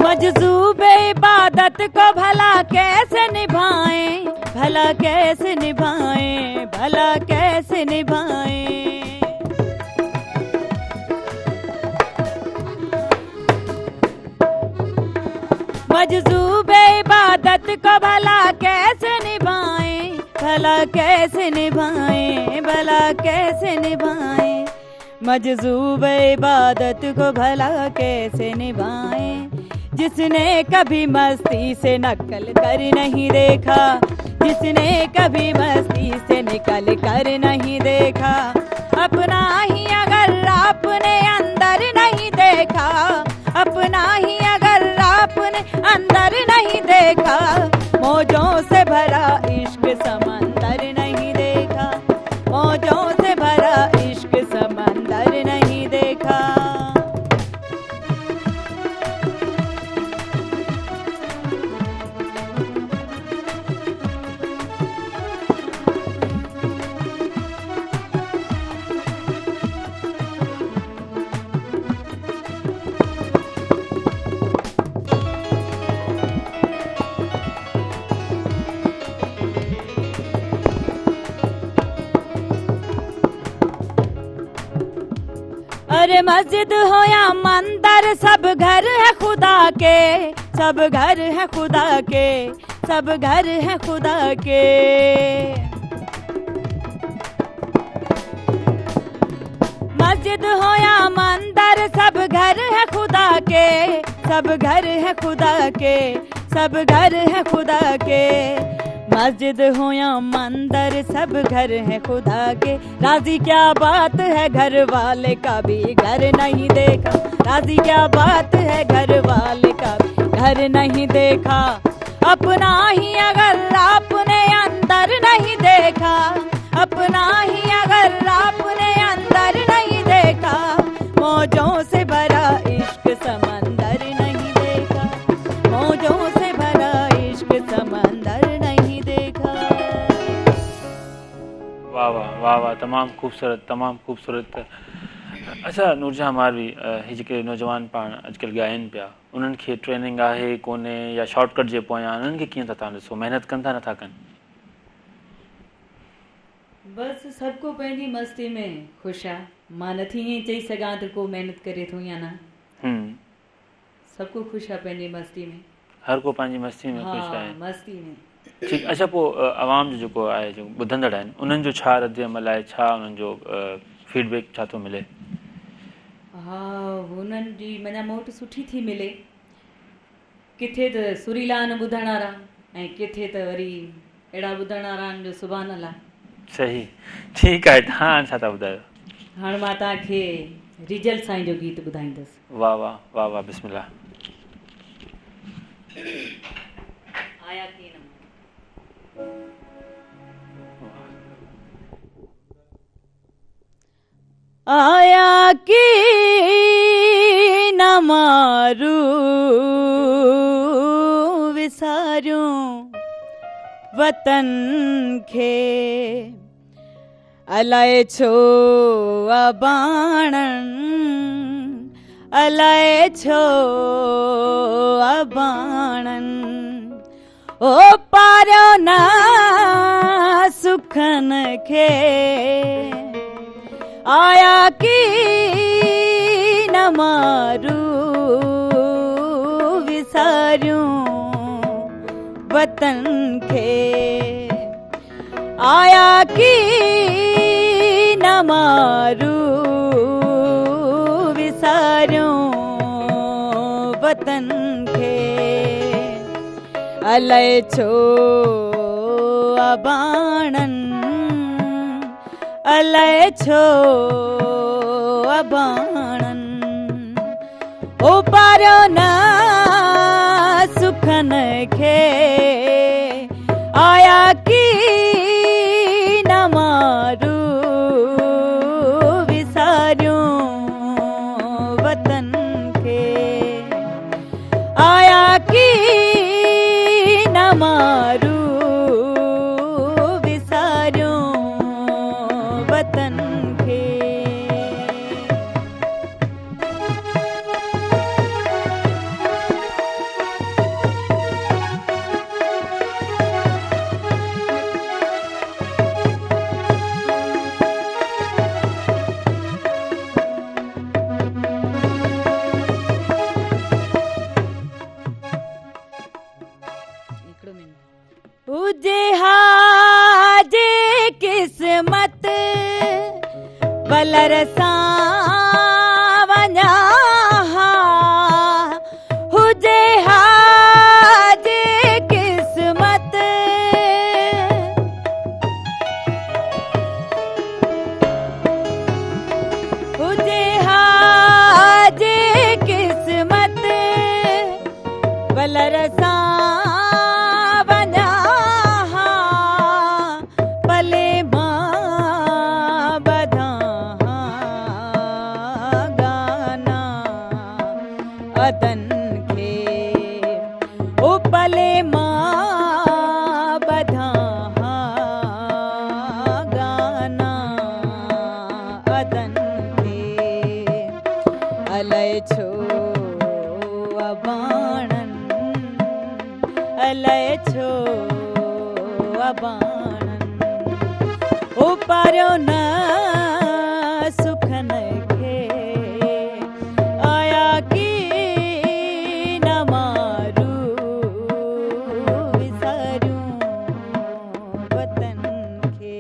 मजज़ूबे इबादत को भला कैसे निभाएं, भला कैसे निभाएं, भला कैसे निभाएं, मजज़ूबे इबादत को भला कैसे निभाएं, भला कैसे निभाएं, भला कैसे निभाएं, मजज़ूबे इबादत को भला कैसे निभाएं, जिसने कभी मस्ती से नकल कर नहीं देखा, जिसने कभी मस्ती से निकल कर नहीं देखा, अपना ही अगर आपने अंदर नहीं देखा, अपना ही अगर आपने अंदर नहीं देखा, मौजों से भरा इश्क समंदर नहीं देखा, मौजों से भरा इश्क समंदर नहीं देखा। अरे मस्जिद हो या मंदिर, सब घर है खुदा के, सब घर है खुदा के, सब घर है खुदा के। मस्जिद हो या मंदिर, सब घर है खुदा के, सब घर है खुदा के, सब घर है खुदा के। मस्जिद हो या मंदिर, सब घर है खुदा के। राजी क्या बात है घर वाले का भी घर नहीं देखा, राजी क्या बात है घर वाले का भी घर नहीं देखा। अपना ही अगर आपने अंदर नहीं देखा, अपना ही अगर आपने अंदर नहीं देखा, मौजों से भरा इश्क समंदर नहीं देखा, मौजों से भरा इश्क समंदर नहीं देखा। वाह वाह वाह वाह, तमामु ख़ूबसूरत, तमामु ख़ूबसूरत। अच्छा नूरजहां मारवी, ही जेके नौजवान पाण अॼुकल्ह ॻाइनि पिया, उन्हनि खे ट्रेनिंग आहे कोन्हे या शॉर्टकट जे पोयां, उन्हनि खे कीअं था तव्हां ॾिसो, महिनत कनि था नथा कनि? बसि सबको पंहिंजी मस्ती में ख़ुशि आहे। मां नथी ईअं चई सघां त को महिनत करे थो या न, सबको ख़ुशि आहे पंहिंजी मस्ती में, हर को पंहिंजी मस्ती में ख़ुशि आहे। मस्ती में ठीकु। अच्छा पोइ आवाम जो जेको आहे, जो ॿुधंदड़ आहिनि, उन्हनि जो छा रद्द अमल आहे, छा उन्हनि जो फीडबैक छा थो मिले? हा, हुननि जी माना मोट सुठी थी मिले, किथे त सुरीला न ॿुधण वारा ऐं किथे त वरी अहिड़ा ॿुधण वारा आहिनि जो सुभाणे अला। सही, ठीकु आहे। तव्हां हाणे छा था ॿुधायो? हाणे मां तव्हांखे रिजल साईं जो गीत ॿुधाईंदसि। वाह वाह वाह वाह, बिस्मिल्लाह। आया की न आया की न मारू विसारूं वतन खे, अलाए छो अबाणन, अलाए छो अबाणन, ओ पारियो न सुखन खे, आया की न मारू विसारूं वतन खे, आया की न मारू विसारूं वतन खे, अलाए छो अबाणन, अलाए छो अबाणन, ओ पारियो न सुखन खे, आया की न मारू विसारूं वतन खे, आया की न मारू विसारूं वतन खे। हुजे हाजे किस्मत बलर सां वञा, हुजे वतन खे उपले मां बधा गाना अदन खे अलय छो अबाणन अलय छो अबाणन उपारियो न सुखन खे आया की न मारू विसारियूं वतन खे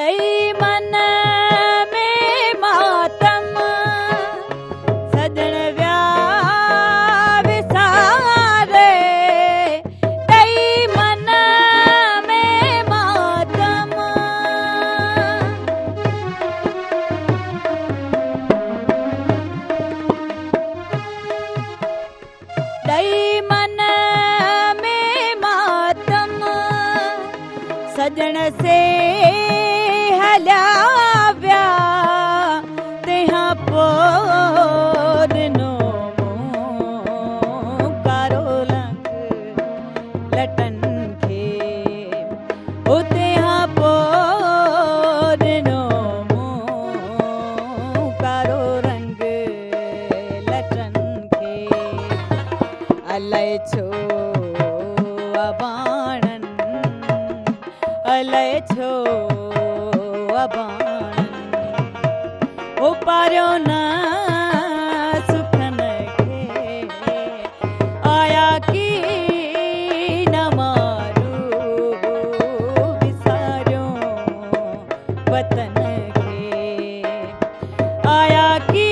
ॾई मन में मातम सजण विया विसारे ॾई मन में मातम ॾई मन में मातम सजण से हलिया विया तंहिं पोइ ॾिनो मूं कारो लंग लटन खे तंहिं पोइ ॾिनो मूं कारो रंग लटन खे अलय छो अबाणन अलय छो उपारियो न सुखन खे आया की न मारू विसारियो वतन खे आया की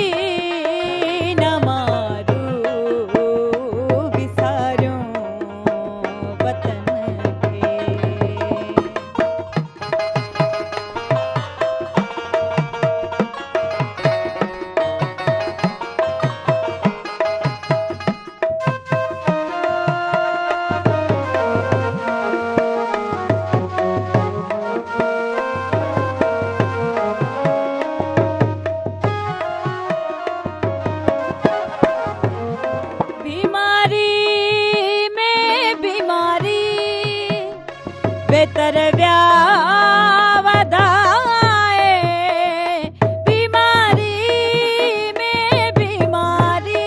न मारू विसारियो वतन खे बेतर व्या वधाए बीमारी में बीमारी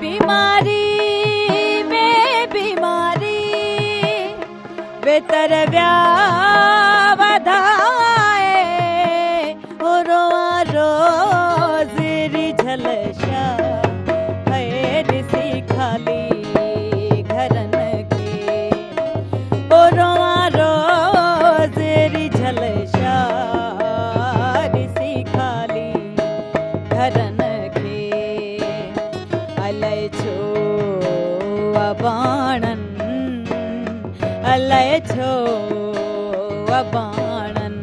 बीमारी में बीमारी बेतर व्या वधाए रोआ रोज़ रिझल शा खाली घरन खे रोआ रोज़ रिझल शा ॾिसी खाली घरन खे अलय छो अबाणन अलय छो अबाणन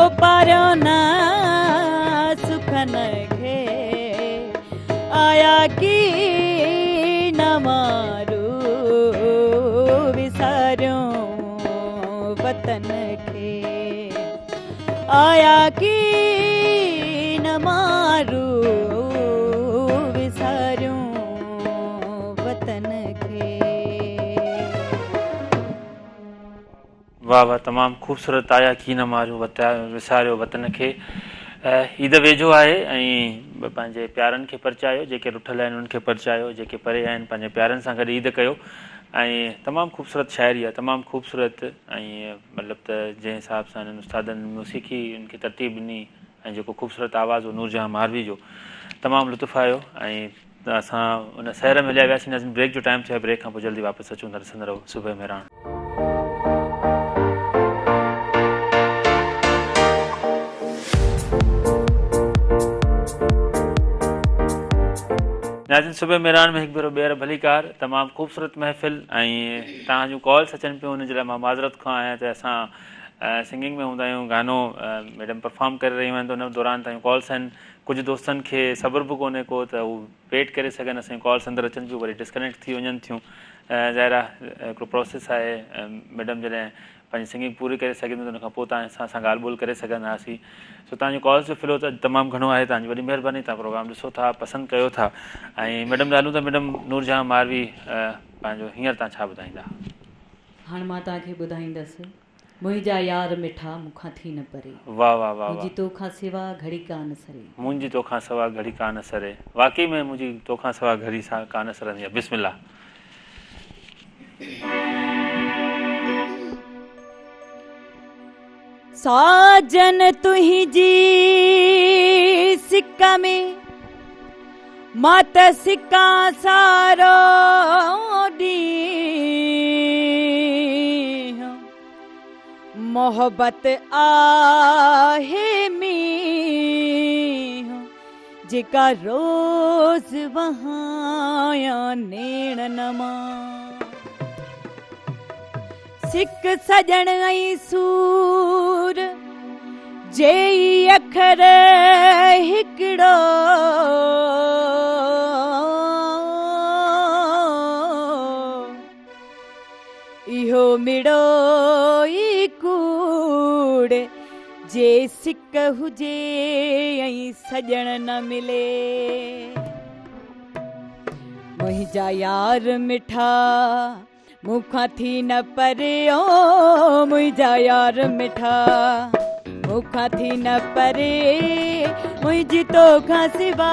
उपारियो न सुखन खे आया की न मारू विसारियो वतन खे आया की न मारू विसारियो वतन खे वाह वाह तमामु ख़ूबसूरत आया की न मारियो विसारियो वतन खे ईद वेझो आहे ऐं पंहिंजे प्यारनि खे परचायो जेके रुठल आहिनि उन्हनि खे परचायो जेके परे आहिनि पंहिंजे प्यारनि सां गॾु ईद कयो ऐं तमामु ख़ूबसूरत शाइरी आहे तमामु ख़ूबसूरत ऐं मतिलबु त जंहिं हिसाब सां हिननि उस्तादनि मूसीक़ी उनखे तरतीब ॾिनी ऐं जेको ख़ूबसूरत आवाज़ हो नूरजहां मारवी जो तमामु लुत्फ़ु आयो ऐं असां उन सैर में हलिया वियासीं ब्रेक जो टाइम थियो आहे ब्रेक खां पोइ जल्दी वापसि अचूं था ॾिसंदा रहो सुबुह मेहरान नाज़रीन सुबह मेरान में हिकु भेरो ॿीहर भलीकार तमामु ख़ूबसूरत महफ़िल ऐं तव्हांजूं कॉल्स अचनि पियूं हुन जे लाइ मां माज़रत खां आहियां त असां सिंगिंग में हूंदा आहियूं गानो मैडम परफॉर्म करे रहियूं आहिनि त उन दौरान तव्हांजूं कॉल्स आहिनि कुझु दोस्तनि खे सब्र बि कोन्हे को त हू वेट करे सघनि असांजी कॉल्स अंदरि अचनि पियूं वरी डिस्कनेक्ट थी वञनि थियूं ज़ाहिर आहे हिकिड़ो प्रोसेस आहे मैडम जॾहिं पंहिंजी सिंगिंग पूरी करे सघंदी त उनखां पोइ तव्हां सां ॻाल्हि ॿोल करे सघंदासीं सो तव्हांजो कॉल्स जो फिलो त तमामु घणो आहे तव्हांजी वॾी महिरबानी तव्हां प्रोग्राम ॾिसो था पसंदि कयो था ऐं मैडम ॻाल्हियूं त मैडम नूरजहां मारवी पंहिंजो हींअर तव्हां छा ॿुधाईंदा हाणे मां तव्हांखे ॿुधाईंदसि मुंहिंजा यार मिठा मूंखां थी न परे वाह वाह वाह मुंहिंजी तोखां सिवा घड़ी कान सरे मुंहिंजी तोखां सवा घड़ी कान सरे वाक़ई में मुंहिंजी तोखां सवा घड़ी सां कान सरंदी आहे बिस्मिल्लाह साजन तुंहिंजी सिक्का में मात सिक्का सारो ॾींहुं मोहब्बत आहे मींहुं जेका रोज़ वहाया नेणन मां सिक सजण ऐं सूर जे अखर हिकिड़ो इहो मिड़ो ई कूड़ जे सिक हुजे ऐं सजण न मिले मुंहिंजा यार मिठा मूंखां थी न परे ओ मुंहिंजा यार मिठा मूंखां थी न परे मुंहिंजी तोखां सिवा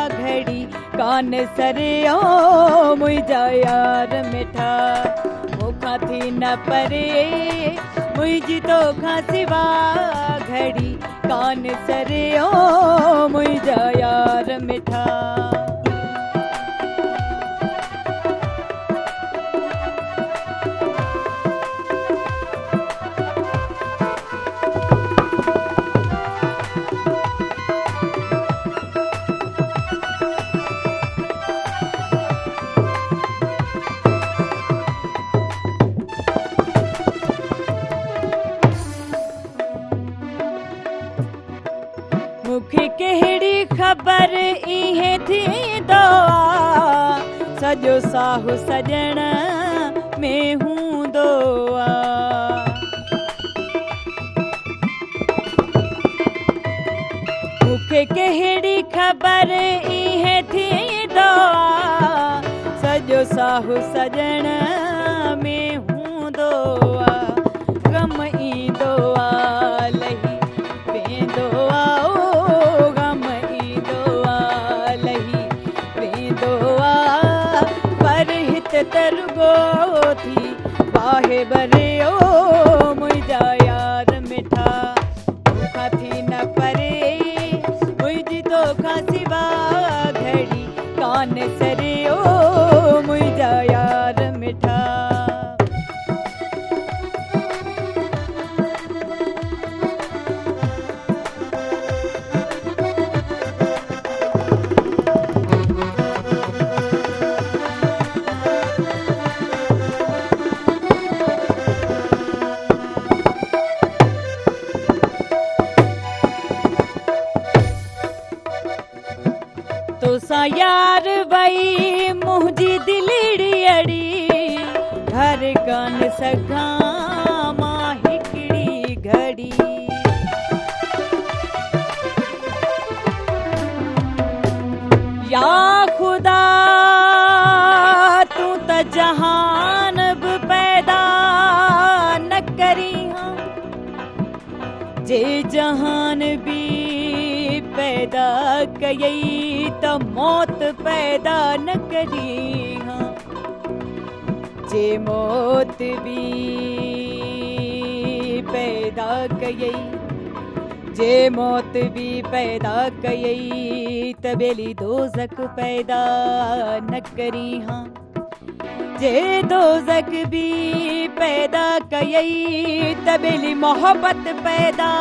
घड़ी कान सरे ओ मुंहिंजा यार मिठा मूंखां थी न परे मुंहिंजी तोखां सिवा घड़ी कान सरे ओ मुंहिंजा यार मिठा मूंखे कहिड़ी ख़बर इहे थींदो आहे सॼो साहु सॼण में हूंदो आहे मूंखे कहिड़ी ख़बर इहे थींदो आहे सॼो साहु सॼण में हूंदो आहे गम ईंदो आहे लही वेंदो आहे तरगो थी बाहे भरे ओ मुंहिंजा यार मिठा मूंखां थी न परे मुंहिंजी तोखां सिवा घड़ी कान सरे ओ मुंहिंजा यार मिठा तोसां यार वई मुंहिंजी दिलड़ी अड़ी घर कान सघां मां हिकिड़ी घड़ी या ख़ुदा तूं त जहान बि पैदा न करी जे जहान बि पैदा कयई त मौत पैदा न करी जे मौत भी पैदा कयई जे मौत भी पैदा कयई त बेली दोज़ख पैदा न करी जे दोज़ख भी पैदा कयई त बेली मोहब्बत पैदा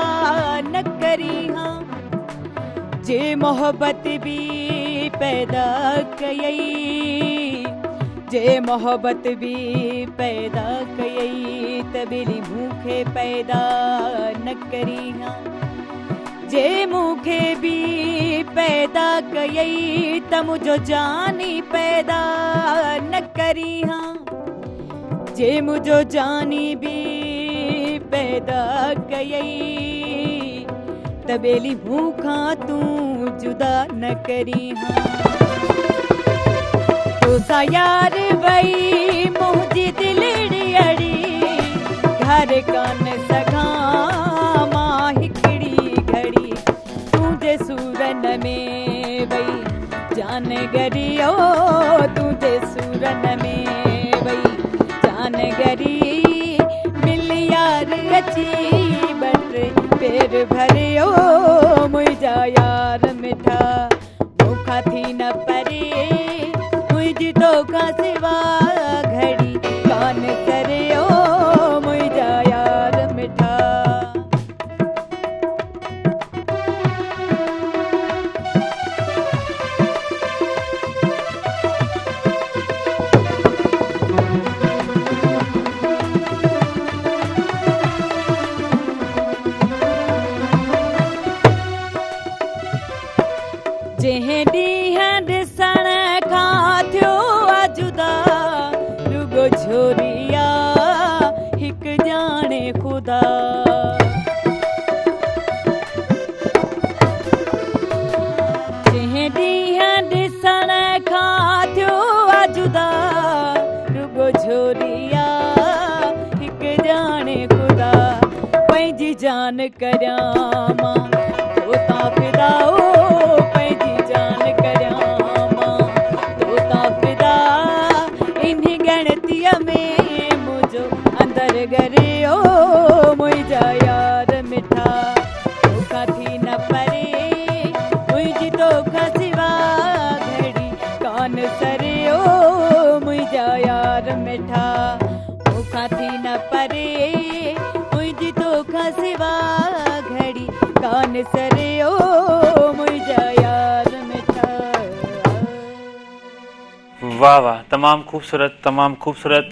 न करी जे मोहब्बत भी पैदा कयई, जे मोहब्बत भी पैदा कयई त बेली मूंखे पैदा न करी हाँ। जे मूंखे भी पैदा कयई त मुझो जानी पैदा न करी हाँ। जे मुझो जानी भी पैदा कयई त बेली मूंखां तूं जुदा न करी हाँ। तोसां यार वई मुंहिंजी दिलड़ी अड़ी, घर कान सघां मां हिकिड़ी घड़ी, तुंहिंजे सूरन में वई जान गरी ओ, तुंहिंजे सूरन में वई जान गरी, मिल यार अची बट पेर भरियो, मुंहिंजा यार मिठा मूंखां थी न परे, मुंहिंजी तोखां सिवा घड़ी कान करियो, मुंहिंजा यार मिठा। जंहिं ॾींहं ॾिसण खां थियो आ जुदा, रुगो छोरिया हिकु ॼाणे ख़ुदा। जंहिं ॾींहं ॾिसण खां थियो आ जुदा, रुगो छोरिया हिकु ॼाणे ख़ुदा। पंहिंजी जान करियां मां तोतां फिदा, पंहिंजी जान करियां मां तोतां फिदा, इन्ही गणतीअ में मुंहिंजो अंदर गरियो, मुंहिंजा यार मिठा तोखां थी न परे, मुंहिंजी तोखां सिवा घड़ी कान सरियो, मुंहिंजा यार मिठा तोखां थी न परे, मुंहिंजी तोखां सिवा घड़ी कान सरियो, मुंहिंजा यार मिठा। वाह वाह, तमामु ख़ूबसूरत, तमामु ख़ूबसूरत।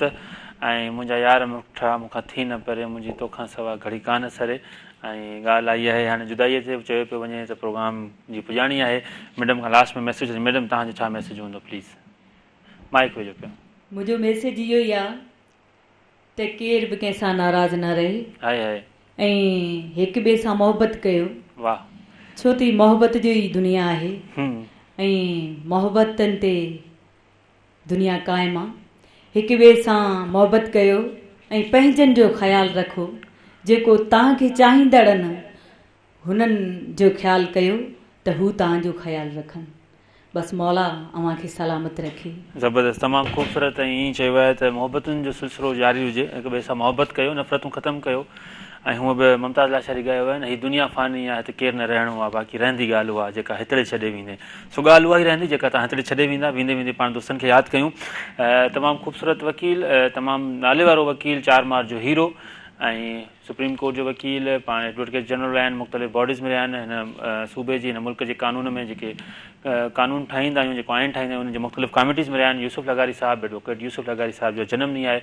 ऐं मुंहिंजा यार मिठा मूंखां थी न परे, मुंहिंजी तोखां सवा घड़ी कान सरे। ऐं ॻाल्हि आई आहे हाणे जुदाईअ ते चयो पियो वञे त प्रोग्राम जी पुॼाणी आहे। मैडम खां लास्ट में मैसेज, मैडम तव्हांजो छा मैसेज हूंदो प्लीज़, माइक वेझो पियो। मुंहिंजो मैसेज इहो ई आहे त केर बि कंहिंसां नाराज़ न रहे, हाय हाय, ऐं हिक ॿिए सां मोहबत कयो, वाह, छो त मोहबत जो ई दुनिया आहे, ऐं मोहबतनि ते दुनिया क़ाइमु आहे। हिक ॿिए सां मोहबत कयो ऐं पंहिंजनि जो ख़्यालु रखो, जेको तव्हांखे चाहींदड़नि हुननि जो ख़्यालु कयो त हू तव्हांजो ख़्यालु रखनि। बसि मौला अव्हांखे सलामत रखे। ज़बरदस्त, तमामु ख़ूबसूरत। ऐं ईअं चयो आहे त मोहबतुनि जो सिलसिलो जारी हुजे, हिक ॿिए सां मोहबत कयो, नफ़रतूं ख़तमु कयो। ऐं हूअं बि मुमताज़ लाशारी ॻायो आहे न, हीअ दुनिया फ़ानी आहे, हिते केरु न रहणो आहे, बाक़ी रहंदी ॻाल्हि उहा जेका हितड़े छॾे वेंदे। सो ॻाल्हि उहा ई रहंदी जेका तव्हां हितड़े छॾे वेंदा। वेंदे वेंदे पाण दोस्तनि खे यादि कयूं, तमामु ख़ूबसूरत वकील, तमामु नाले वारो वकील, 4 मार्च जो हीरो, ऐं सुप्रीम कोर्ट जो वकील, पाण एडवोकेट जनरल आहिनि, मुख़्तलिफ़ बॉडीज़ में रहिया आहिनि। हिन सूबे जी, हिन मुल्क जे कानून में जेके कानून ठाहींदा आहियूं, जेको आइन ठाहींदा आहियूं, उनजे मुख़्तलिफ़ कमिटीज़ में रहिया आहिनि। यूसुफ लगारी साहिबु, एडवोकेट यूसुफ लगारी साहिब जो जनम ॾींहुं आहे।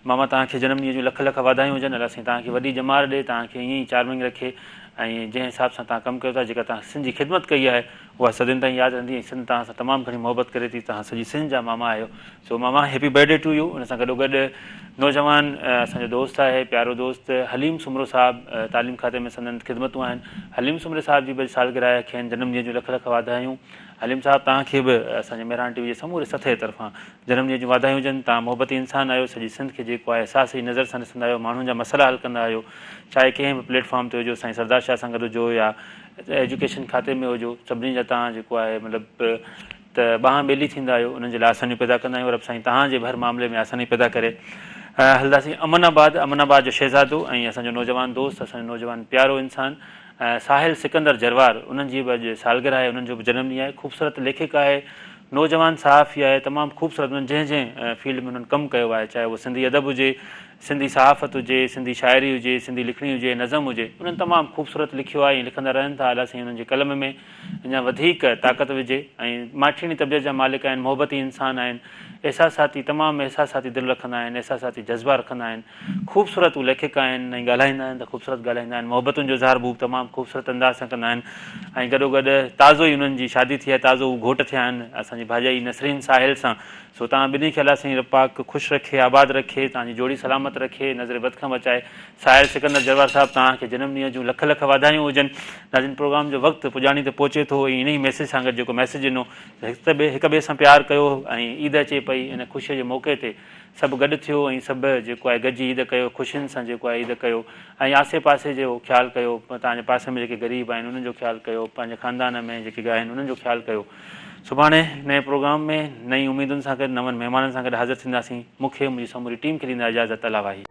मामा तव्हांखे जनम ॾींहं जूं लख लख वाधायूं हुजनि, अलाह साईं तव्हांखे वॾी ॼमार ॾे, तव्हांखे ईअं ई चार्मिंग रखे। ऐं जंहिं हिसाब सां तव्हां कमु कयो था, जेका तव्हां सिंध जी ख़िदमत कई आहे, उहा सदियुनि ताईं यादि रहंदी। ऐं सिंध तव्हां सां तमामु घणी मोहबत करे थी, तव्हां सॼी सिंध जा मामा आहियो। सो मामा, हैप्पी बर्थडे टू यू। उन सां गॾोगॾु नौजवान असांजो दोस्त आहे, प्यारो दोस्त हलीम सुमरो साहिबु, तालीम खाते में संदन ख़िदमतूं आहिनि। हलीम सुमरे साहिब जी बि सालगिरह आहे, खेनि जनम ॾींहं जूं लख लख वाधायूं। हलीम साहिबु, तव्हांखे बि असांजे मेहरान टीवी जे समूरे सथे तरफ़ां जनम ॾींहं जूं वाधायूं हुजनि। तव्हां मोहबती इंसानु आहियो, सॼी सिंध खे जेको आहे एहसास जी नज़र सां ॾिसंदा आहियो, माण्हुनि जा मसइला हल कंदा आहियो, चाहे कंहिं बि प्लेटफॉर्म ते हुजो, साईं सरदार शाह सां गॾु हुजो या एजुकेशन खाते में हुजो, सभिनी जा तव्हां जेको आहे मतिलबु त ॿांह ॿेली थींदा आहियो, उन्हनि जे लाइ आसानियूं पैदा कंदा आहियूं। रब साईं तव्हांजे हर मामले में आसानी पैदा करे। हलंदासीं अमनाबाद जो शहज़ादो ऐं असांजो नौजवान दोस्त, असांजो नौजवान प्यारो इंसानु साहिल सिकंदर जरवार, उन्हनि जी बि अॼु सालगिरह आहे, उन्हनि जो बि जनम ॾींहुं आहे। ख़ूबसूरत लेखिक आहे, नौजवान सहाफ़ी आहे, तमामु ख़ूबसूरत। उन्हनि जंहिं फील्ड में उन्हनि कमु कयो आहे, चाहे उहो सिंधी अदब हुजे सिंधी सहाफ़त हुजे, सिंधी शाइरी हुजे, सिंधी लिखणी हुजे, नज़म हुजे, उन्हनि तमामु ख़ूबसूरत लिखियो आहे ऐं लिखंदा रहनि था। अलाह साईं उन्हनि जे कलम में अञा वधीक ताक़त विझे ऐं माठीनी तबियत जा मालिक आहिनि, मोहबती इंसान आहिनि, एहसासाती तमामु एहसासाती दिलि रखंदा आहिनि, एहसासाती जज़्बा रखंदा आहिनि, ख़ूबसूरत लेखक आहिनि ऐं ॻाल्हाईंदा आहिनि त ख़ूबसूरत ॻाल्हाईंदा आहिनि, मोहबतुनि जो इज़हार बि तमामु ख़ूबसूरत अंदाज़ सां कंदा आहिनि। ऐं गॾोगॾु ताज़ो ई उन्हनि जी शादी थी आहे, ताज़ो उहे घोट थिया आहिनि असांजी भाॼाई नसरीन साहिल सां। सो तव्हां ॿिन्ही खे अलाह साईं पाक ख़ुशि रखे, आबाद रखे, तव्हांजी जोड़ी सलामत रखे, नज़र बदखम अचाए। साहिल सिकंदर जरवार साहिबु तव्हांखे जनम ॾींहं जूं लख लख वाधायूं हुजनि। नाज़रीन प्रोग्राम जो वक़्तु पुॼाणी ते पहुचे थो ऐं इन ई मैसेज सां गॾु जेको मैसेज ॾिनो, हिक ॿिए सां प्यारु कयो ऐं ईद अचे पई, इन ख़ुशीअ जे मौक़े ते सभु गॾु थियो ऐं सभु जेको आहे गॾिजी ईद कयो, ख़ुशियुनि सां जेको आहे ईद कयो ऐं आसे पासे जो ख़्यालु कयो, तव्हांजे पासे में जेके ग़रीब आहिनि उन्हनि जो ख़्यालु कयो, पंहिंजे ख़ानदान में जेके आहिनि उन्हनि जो ख़्यालु कयो। सुभाणे नए प्रोग्राम में नई उमेदुनि सां गॾु, नवनि महिमाननि सां गॾु हाज़िर थींदासीं। मूंखे मुंहिंजी समूरी टीम खे ॾींदा इजाज़त। अला वाही।